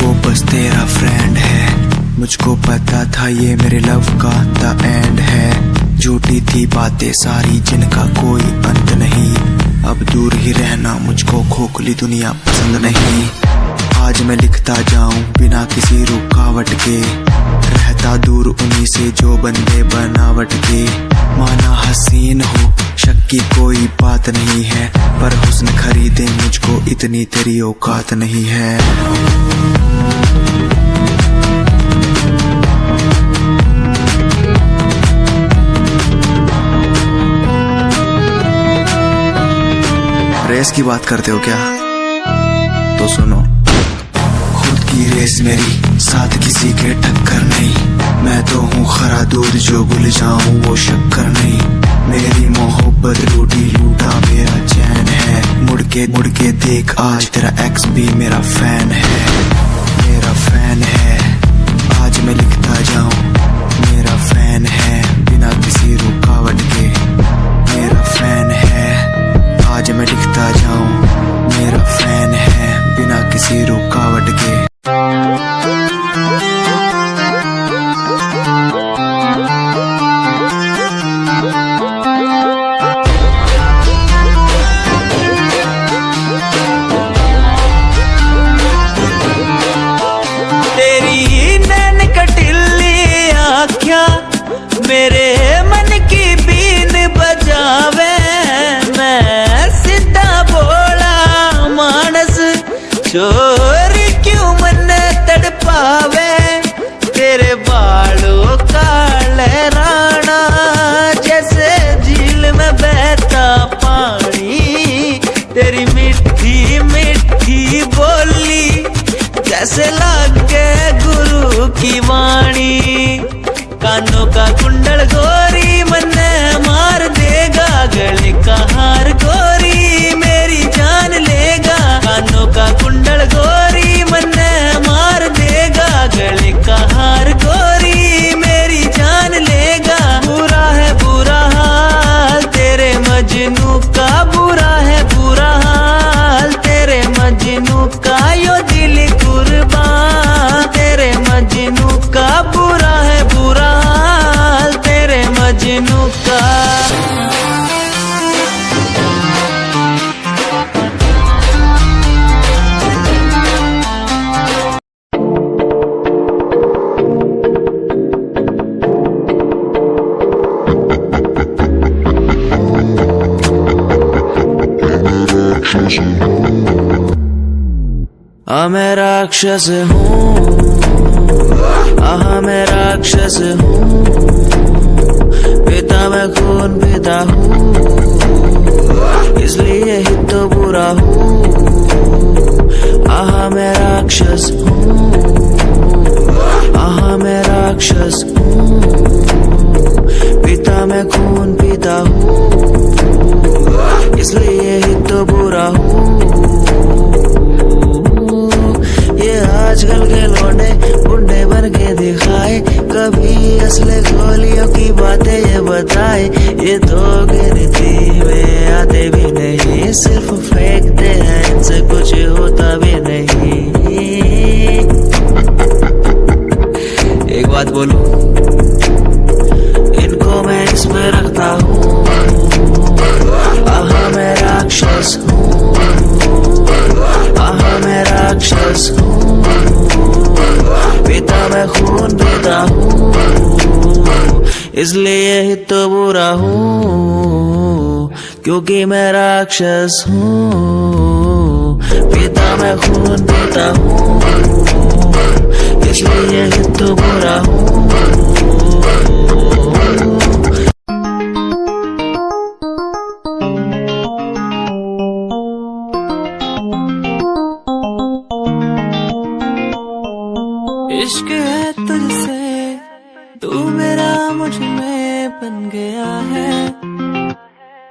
वो बस तेरा फ्रेंड है, मुझको पता था ये मेरे लव का द एंड है। झूठी थी बातें सारी जिनका कोई अंत नहीं। अब दूर ही रहना मुझको खोखली दुनिया पसंद नहीं। आज मैं लिखता जाऊं बिना किसी रुकावट के, रहता दूर उन्हीं से जो बंदे बनावट के। माना हसीन हो शक की कोई बात नहीं है, पर हुस्न खरीदे मुझको इतनी तेरी औकात नहीं है। रेस की बात करते हो क्या? तो सुनो, खुद की रेस मेरी साथ किसी के टक्कर नहीं। मैं तो हूँ खरा दूध जो भूल जाऊं वो शक्कर नहीं। मेरी मोहब्बत लूटी लूटा मेरा चैन है। मुड़ के देख आज तेरा एक्स भी मेरा फैन है, मेरा फैन है। आज मैं लिखता जाऊं मेरा फैन है बिना किसी रुकावट के, मेरा फैन है। आज मैं लिखता जाऊं मेरा फैन है बिना किसी रुकावट के। मेरे मन की बीन बजावे, मैं सीधा बोला मानस, चोरी क्यों मन तड़पावे। तेरे बालों का लहराना जैसे झील में बहता पानी, तेरी मीठी मीठी बोली जैसे लागे गुरु की वाणी। कानों का कुंडल गोरी मन मार देगा, गले का हार गोरी मेरी जान लेगा। कानों का कुंडल गोरी मन मार देगा, गले का हार गोरी मेरी जान लेगा। बुरा है बुरा हाल तेरे मजनू का, बुरा है बुरा हाल तेरे मजनू का, यो दिल कुर्बान तेरे मजनू का। बुरा है बुरा हाल तेरे मजनू का। मैं राक्षस हूँ, मैं राक्षस हूँ, पिता मैं खून पिता हूँ, इसलिए ही तो बुरा हूँ। मैं राक्षस हूँ, मैं राक्षस हूँ, पिता मैं खून पिता हूँ, इसलिए ही तो बुरा हूँ। ये आजकल के लौंडे बुड्ढे बन के दिखाए, कभी असले गोलियों की बातें ये बताए। ये तो गिनती में आते भी नहीं, सिर्फ फेंकते हैं, इनसे कुछ होता भी नहीं। एक बात बोलूं, इनको मैं इसमें रखता हूँ। मैं राक्षस हूँ, मैं राक्षस हूँ, पिता मैं खून पीता हूँ, इसलिए ही तो बुरा हूँ, क्योंकि मैं राक्षस हूँ। पिता मैं खून पीता हूँ, इसलिए ही तो बुरा हूँ। इश्क है तुझसे, तू मेरा मुझ में बन गया है,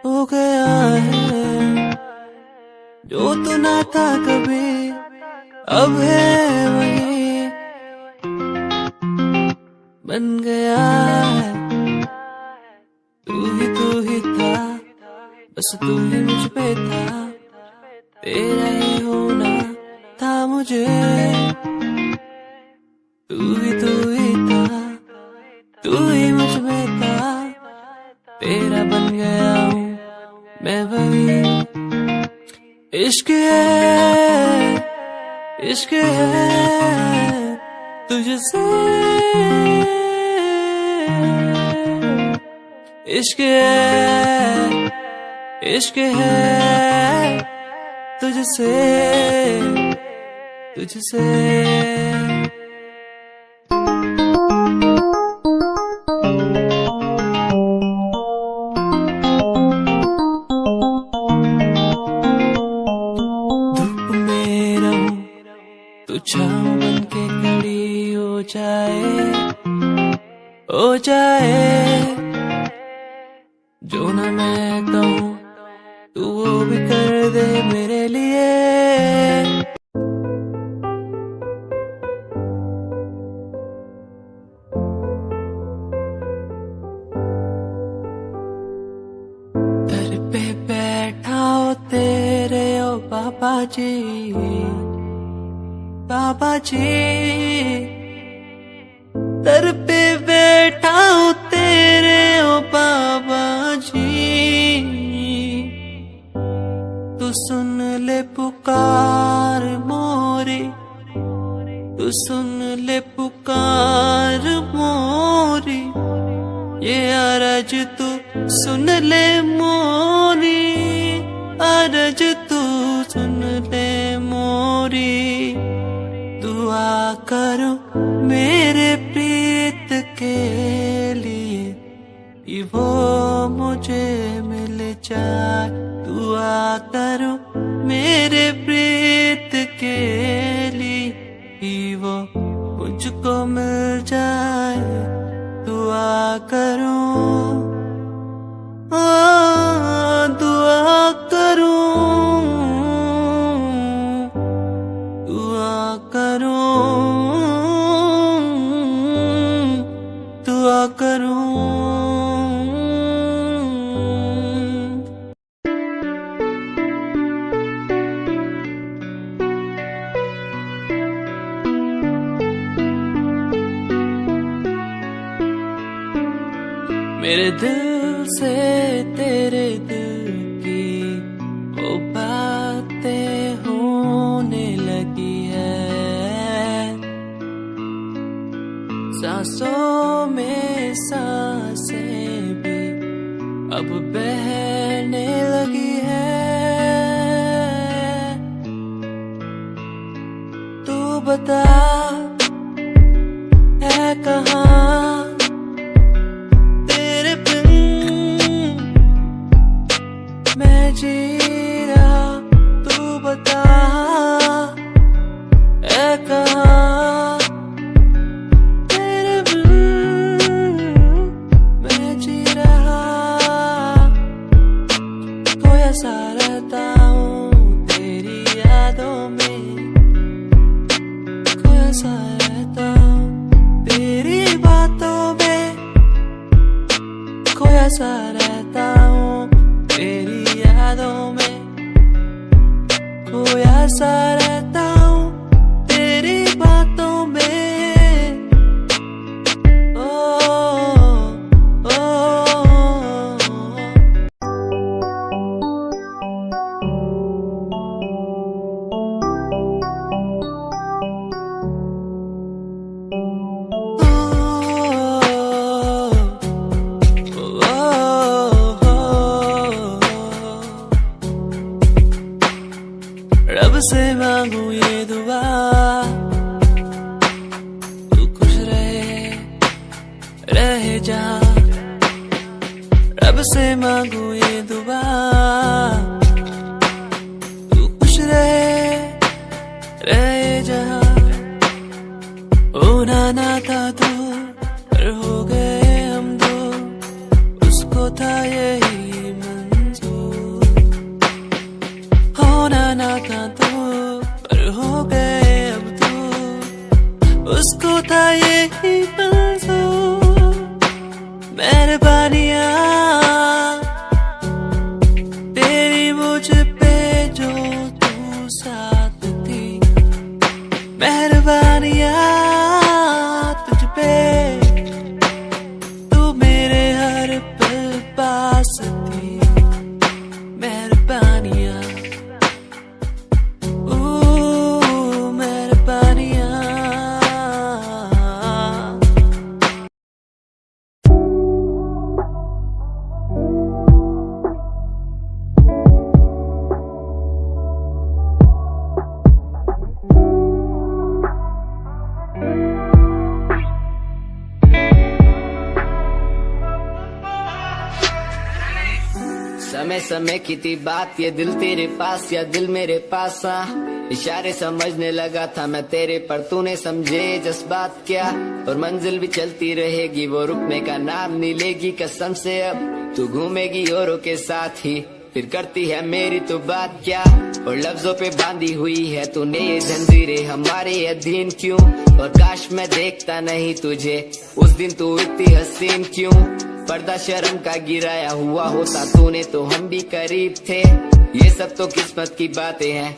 हो गया है। जो तू ना था कभी अब है वही बन गया है। तू ही था, बस तू ही मुझ पे था, तेरा ही होना था मुझे। तू ही था, तू ही मुझ में था, तेरा बन गया हूँ मैं वही। इश्क है, इश्क है तुझसे, इश्क है, इश्क है तुझसे, तुझसे। छाँव बन के खड़ी हो जाए, जो ना मैं कहूँ तू वो भी कर दे मेरे लिए। दर पे बैठा हो तेरे ओ बाबा जी, बाबा जी। दर पे बैठा हूँ तेरे ओ बाबा जी, तू सुन ले पुकार मोरी, तू सुन ले पुकार मोरी। ये अरज तू सुन ले मोरी, अरज तू सुन ले मोरी। दुआ करो मेरे प्रीत के लिए कि वो मुझे मिल जाए। दुआ करो मेरे प्रीत के लिए कि वो मुझको मिल जाए। दुआ करो, दुआ करो, दुआ करो, दुआ करो। मेरे दिल से तेरे दिल की वो बातें होने लगी है। सांसों में सांसें भी अब बहने लगी है। तू बता है कहाँ मैं जी रहा, तू बता है कहाँ तेरे बिन मैं जी रहा। खोया सा रहता हूँ तेरी यादों में, खोया सा रहता हूँ तेरी बातों में, खोया सा रहता हूँ तेरी यादों में, खोया सा रहता हूँ तेरी बातों में। ओ, ओ, रब से मांगू ये दुआ तू खुश रहे जहाँ। रब से मांगू ये दुआ तू खुश रहे जहाँ। होना ना था तो पर हो गए हम दो, उसको था यही मंजूर। होना ना था तो पर हो गए अब तो, उसको था यही मंजूर। मेहरबानियाँ तेरी मुझ पे जो तू साथ थी, मेहरबानियाँ तुझ पे तू मेरे हर पल पास थी। मेहरबानियाँ समय समय की थी बात, ये दिल तेरे पास या दिल मेरे पास। इशारे समझने लगा था मैं तेरे, पर तूने समझे जज्बात क्या। और मंजिल भी चलती रहेगी, वो रुकने का नाम नहीं लेगी कसम से। अब तू घूमेगी औरों के साथ ही, फिर करती है मेरी तो बात क्या। और लफ्जों पे बांधी हुई है तूने ये जंजीरें हमारे अधीन क्यों। और काश मैं देखता नहीं तुझे उस दिन, तू इतनी हसीन क्यों। पर्दा शर्म का गिराया हुआ होता तूने तो हम भी करीब थे। ये सब तो किस्मत की बातें हैं,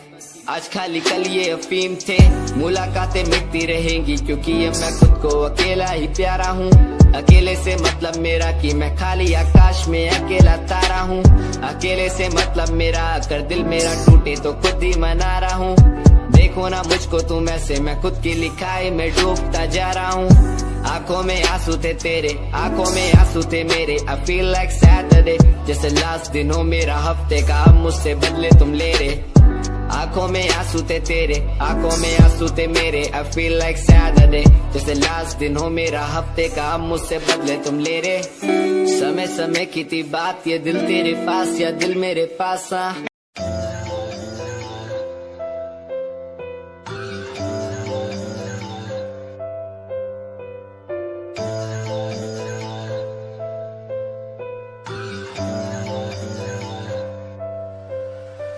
आज खाली कल ये अफीम थे। मुलाकातें मिटती रहेंगी क्योंकि अब मैं खुद को अकेला ही प्यारा हूँ। अकेले से मतलब मेरा कि मैं खाली आकाश में अकेला तारा हूँ। अकेले से मतलब मेरा अगर दिल मेरा टूटे तो खुद ही मना रहा हूँ। देखो ना मुझको तुम ऐसे, मैं खुद की लिखाई में डूबता जा रहा हूँ। आंखों में आंसू थे तेरे, आंखों में आंसू थे मेरे। I feel like Saturday, जैसे लास्ट दिन हो मेरा हफ्ते का, अब मुझसे बदले तुम ले रहे। आंखों में आंसू थे तेरे, आंखों में आंसू थे मेरे। I feel like Saturday, जैसे लास्ट दिन हो मेरा हफ्ते का, अब मुझसे बदले तुम ले रहे। समय समय की थी बात, ये दिल तेरे पास या दिल मेरे पास।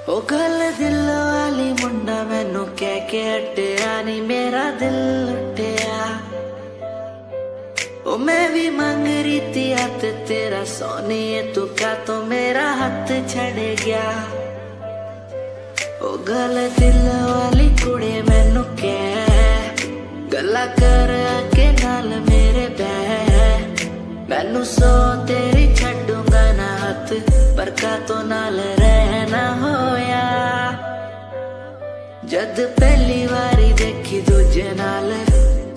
ओ गल दिल वाली मुंडा मैनू कह के हटिया नी मेरा दिल लुटिया। ओ मैं भी मांग रही थी हाथ तेरा सोनिए, तू क्या तो मेरा हाथ छड़ गया। ओ गल दिल वाली कुड़ी मैनू कह गल्ला कर के नाल मेरे बह। मैनू सो तेरी छड्डूंगा ना हाथ, पर का तो नाल रहना होया। जद पहली बारी देखी दूजे नाल,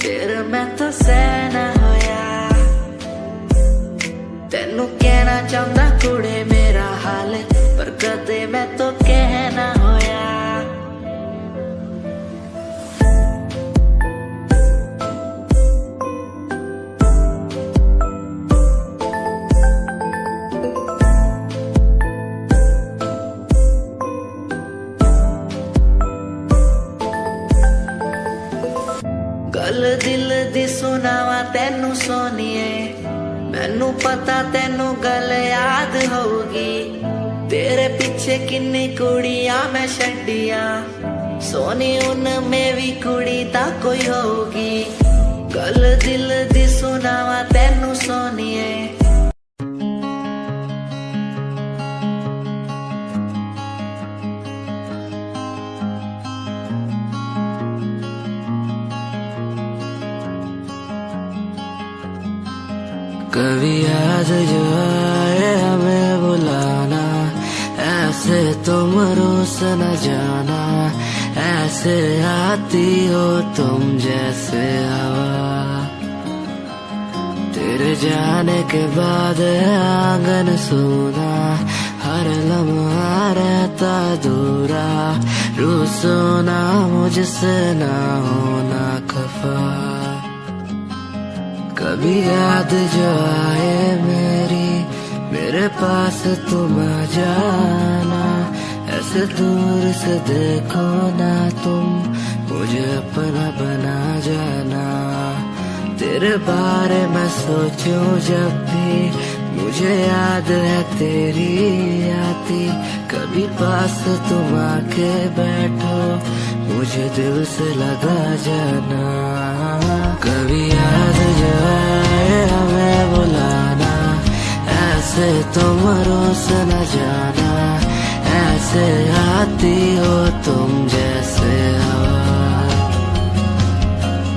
फिर मैं तो सहना होया। तेनू कहना चाहता कुड़े मेरा हाल, पर कदे मैं तो कहना होया। गल दिल दी सुनावा तेनू सोनिए, मैनू पता तेनू गल याद होगी। तेरे पीछे किन्नी कुड़ियां मैं छड्डियां, सोनी उनमें भी कुड़ी ता कोई होगी। गल दिल दी सुनावा तेनू सोनिए। कभी याद जो आए हमें बुलाना, ऐसे तुम रोस न जाना। ऐसे आती हो तुम जैसे हवा, तेरे जाने के बाद आंगन सूना। हर लम्हा रहता दूरा, रूसोना मुझसे ना होना खफा। कभी याद जो आए मेरे पास तुम आ जाना। ऐसे दूर से देखो ना तुम, मुझे अपना बना जाना। तेरे बारे में सोचूं जब भी, मुझे याद है तेरी आती। कभी पास तुम आके बैठो, मुझे दिल से लगा जाना। कभी याद जो आए हमें बुलाना, ऐसे तुम रोस न जाना। ऐसे आती हो तुम जैसे हवा,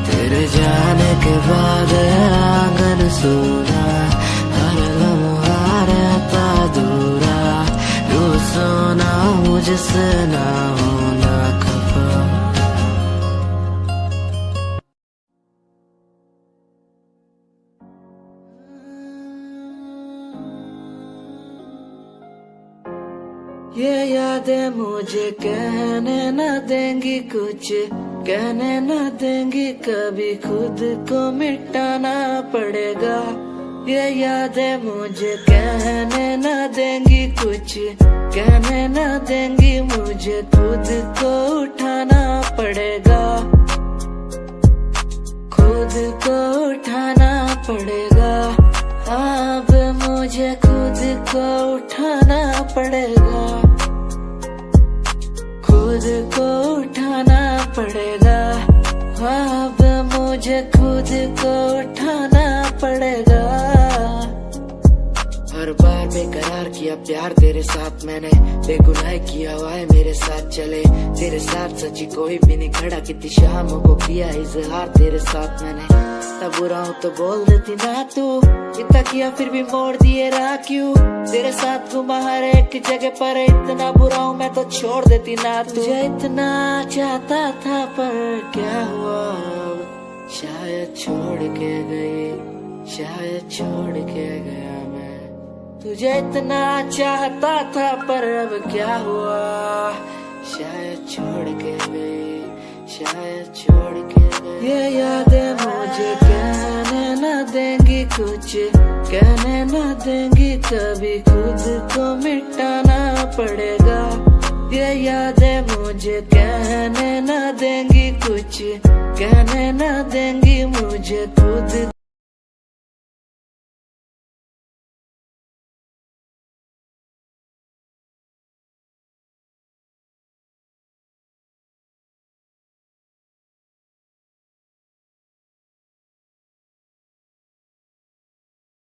तेरे जाने के बाद आंगन सूना। हर लम्हा रहता दूरा, रूसोना मुझसे ना होना खफा। ये यादें मुझे कहने न देंगी कुछ, कहने न देंगी कभी, खुद को मिटाना पड़ेगा। ये यादें मुझे कहने न देंगी कुछ, कहने न देंगी मुझे, खुद को उठाना पड़ेगा। खुद को उठाना पड़ेगा, अब मुझे खुद को उठाना पड़ेगा। खुद को उठाना पड़ेगा, अब मुझे खुद को उठाना पड़ेगा। हर बार बेकरार किया प्यार तेरे साथ मैंने, बेगुनाह किया हुआ है मेरे साथ चले। तेरे साथ सच्ची कोई भी नहीं खड़ा, कितनी शामों को किया इजहार तेरे साथ मैंने। तब बुरा हूँ तो बोल देती ना तू, इतना किया फिर भी मोड़ दिए राह क्यों। तेरे साथ घुमा हर एक जगह पर, इतना बुरा हूँ मैं तो छोड़ देती ना तू। तुझे इतना चाहता था पर क्या हुआ, शायद छोड़ के गई, शायद छोड़ के गया मैं। तुझे इतना चाहता था पर अब क्या हुआ, शायद छोड़ के गई, शायद छोड़ के गई। ये यादें मुझे कहने न देंगी कुछ, कहने न देंगी कभी, खुद को मिटाना पड़ेगा। ये यादें मुझे कहने न देंगी कुछ, कहने न देंगी मुझे खुद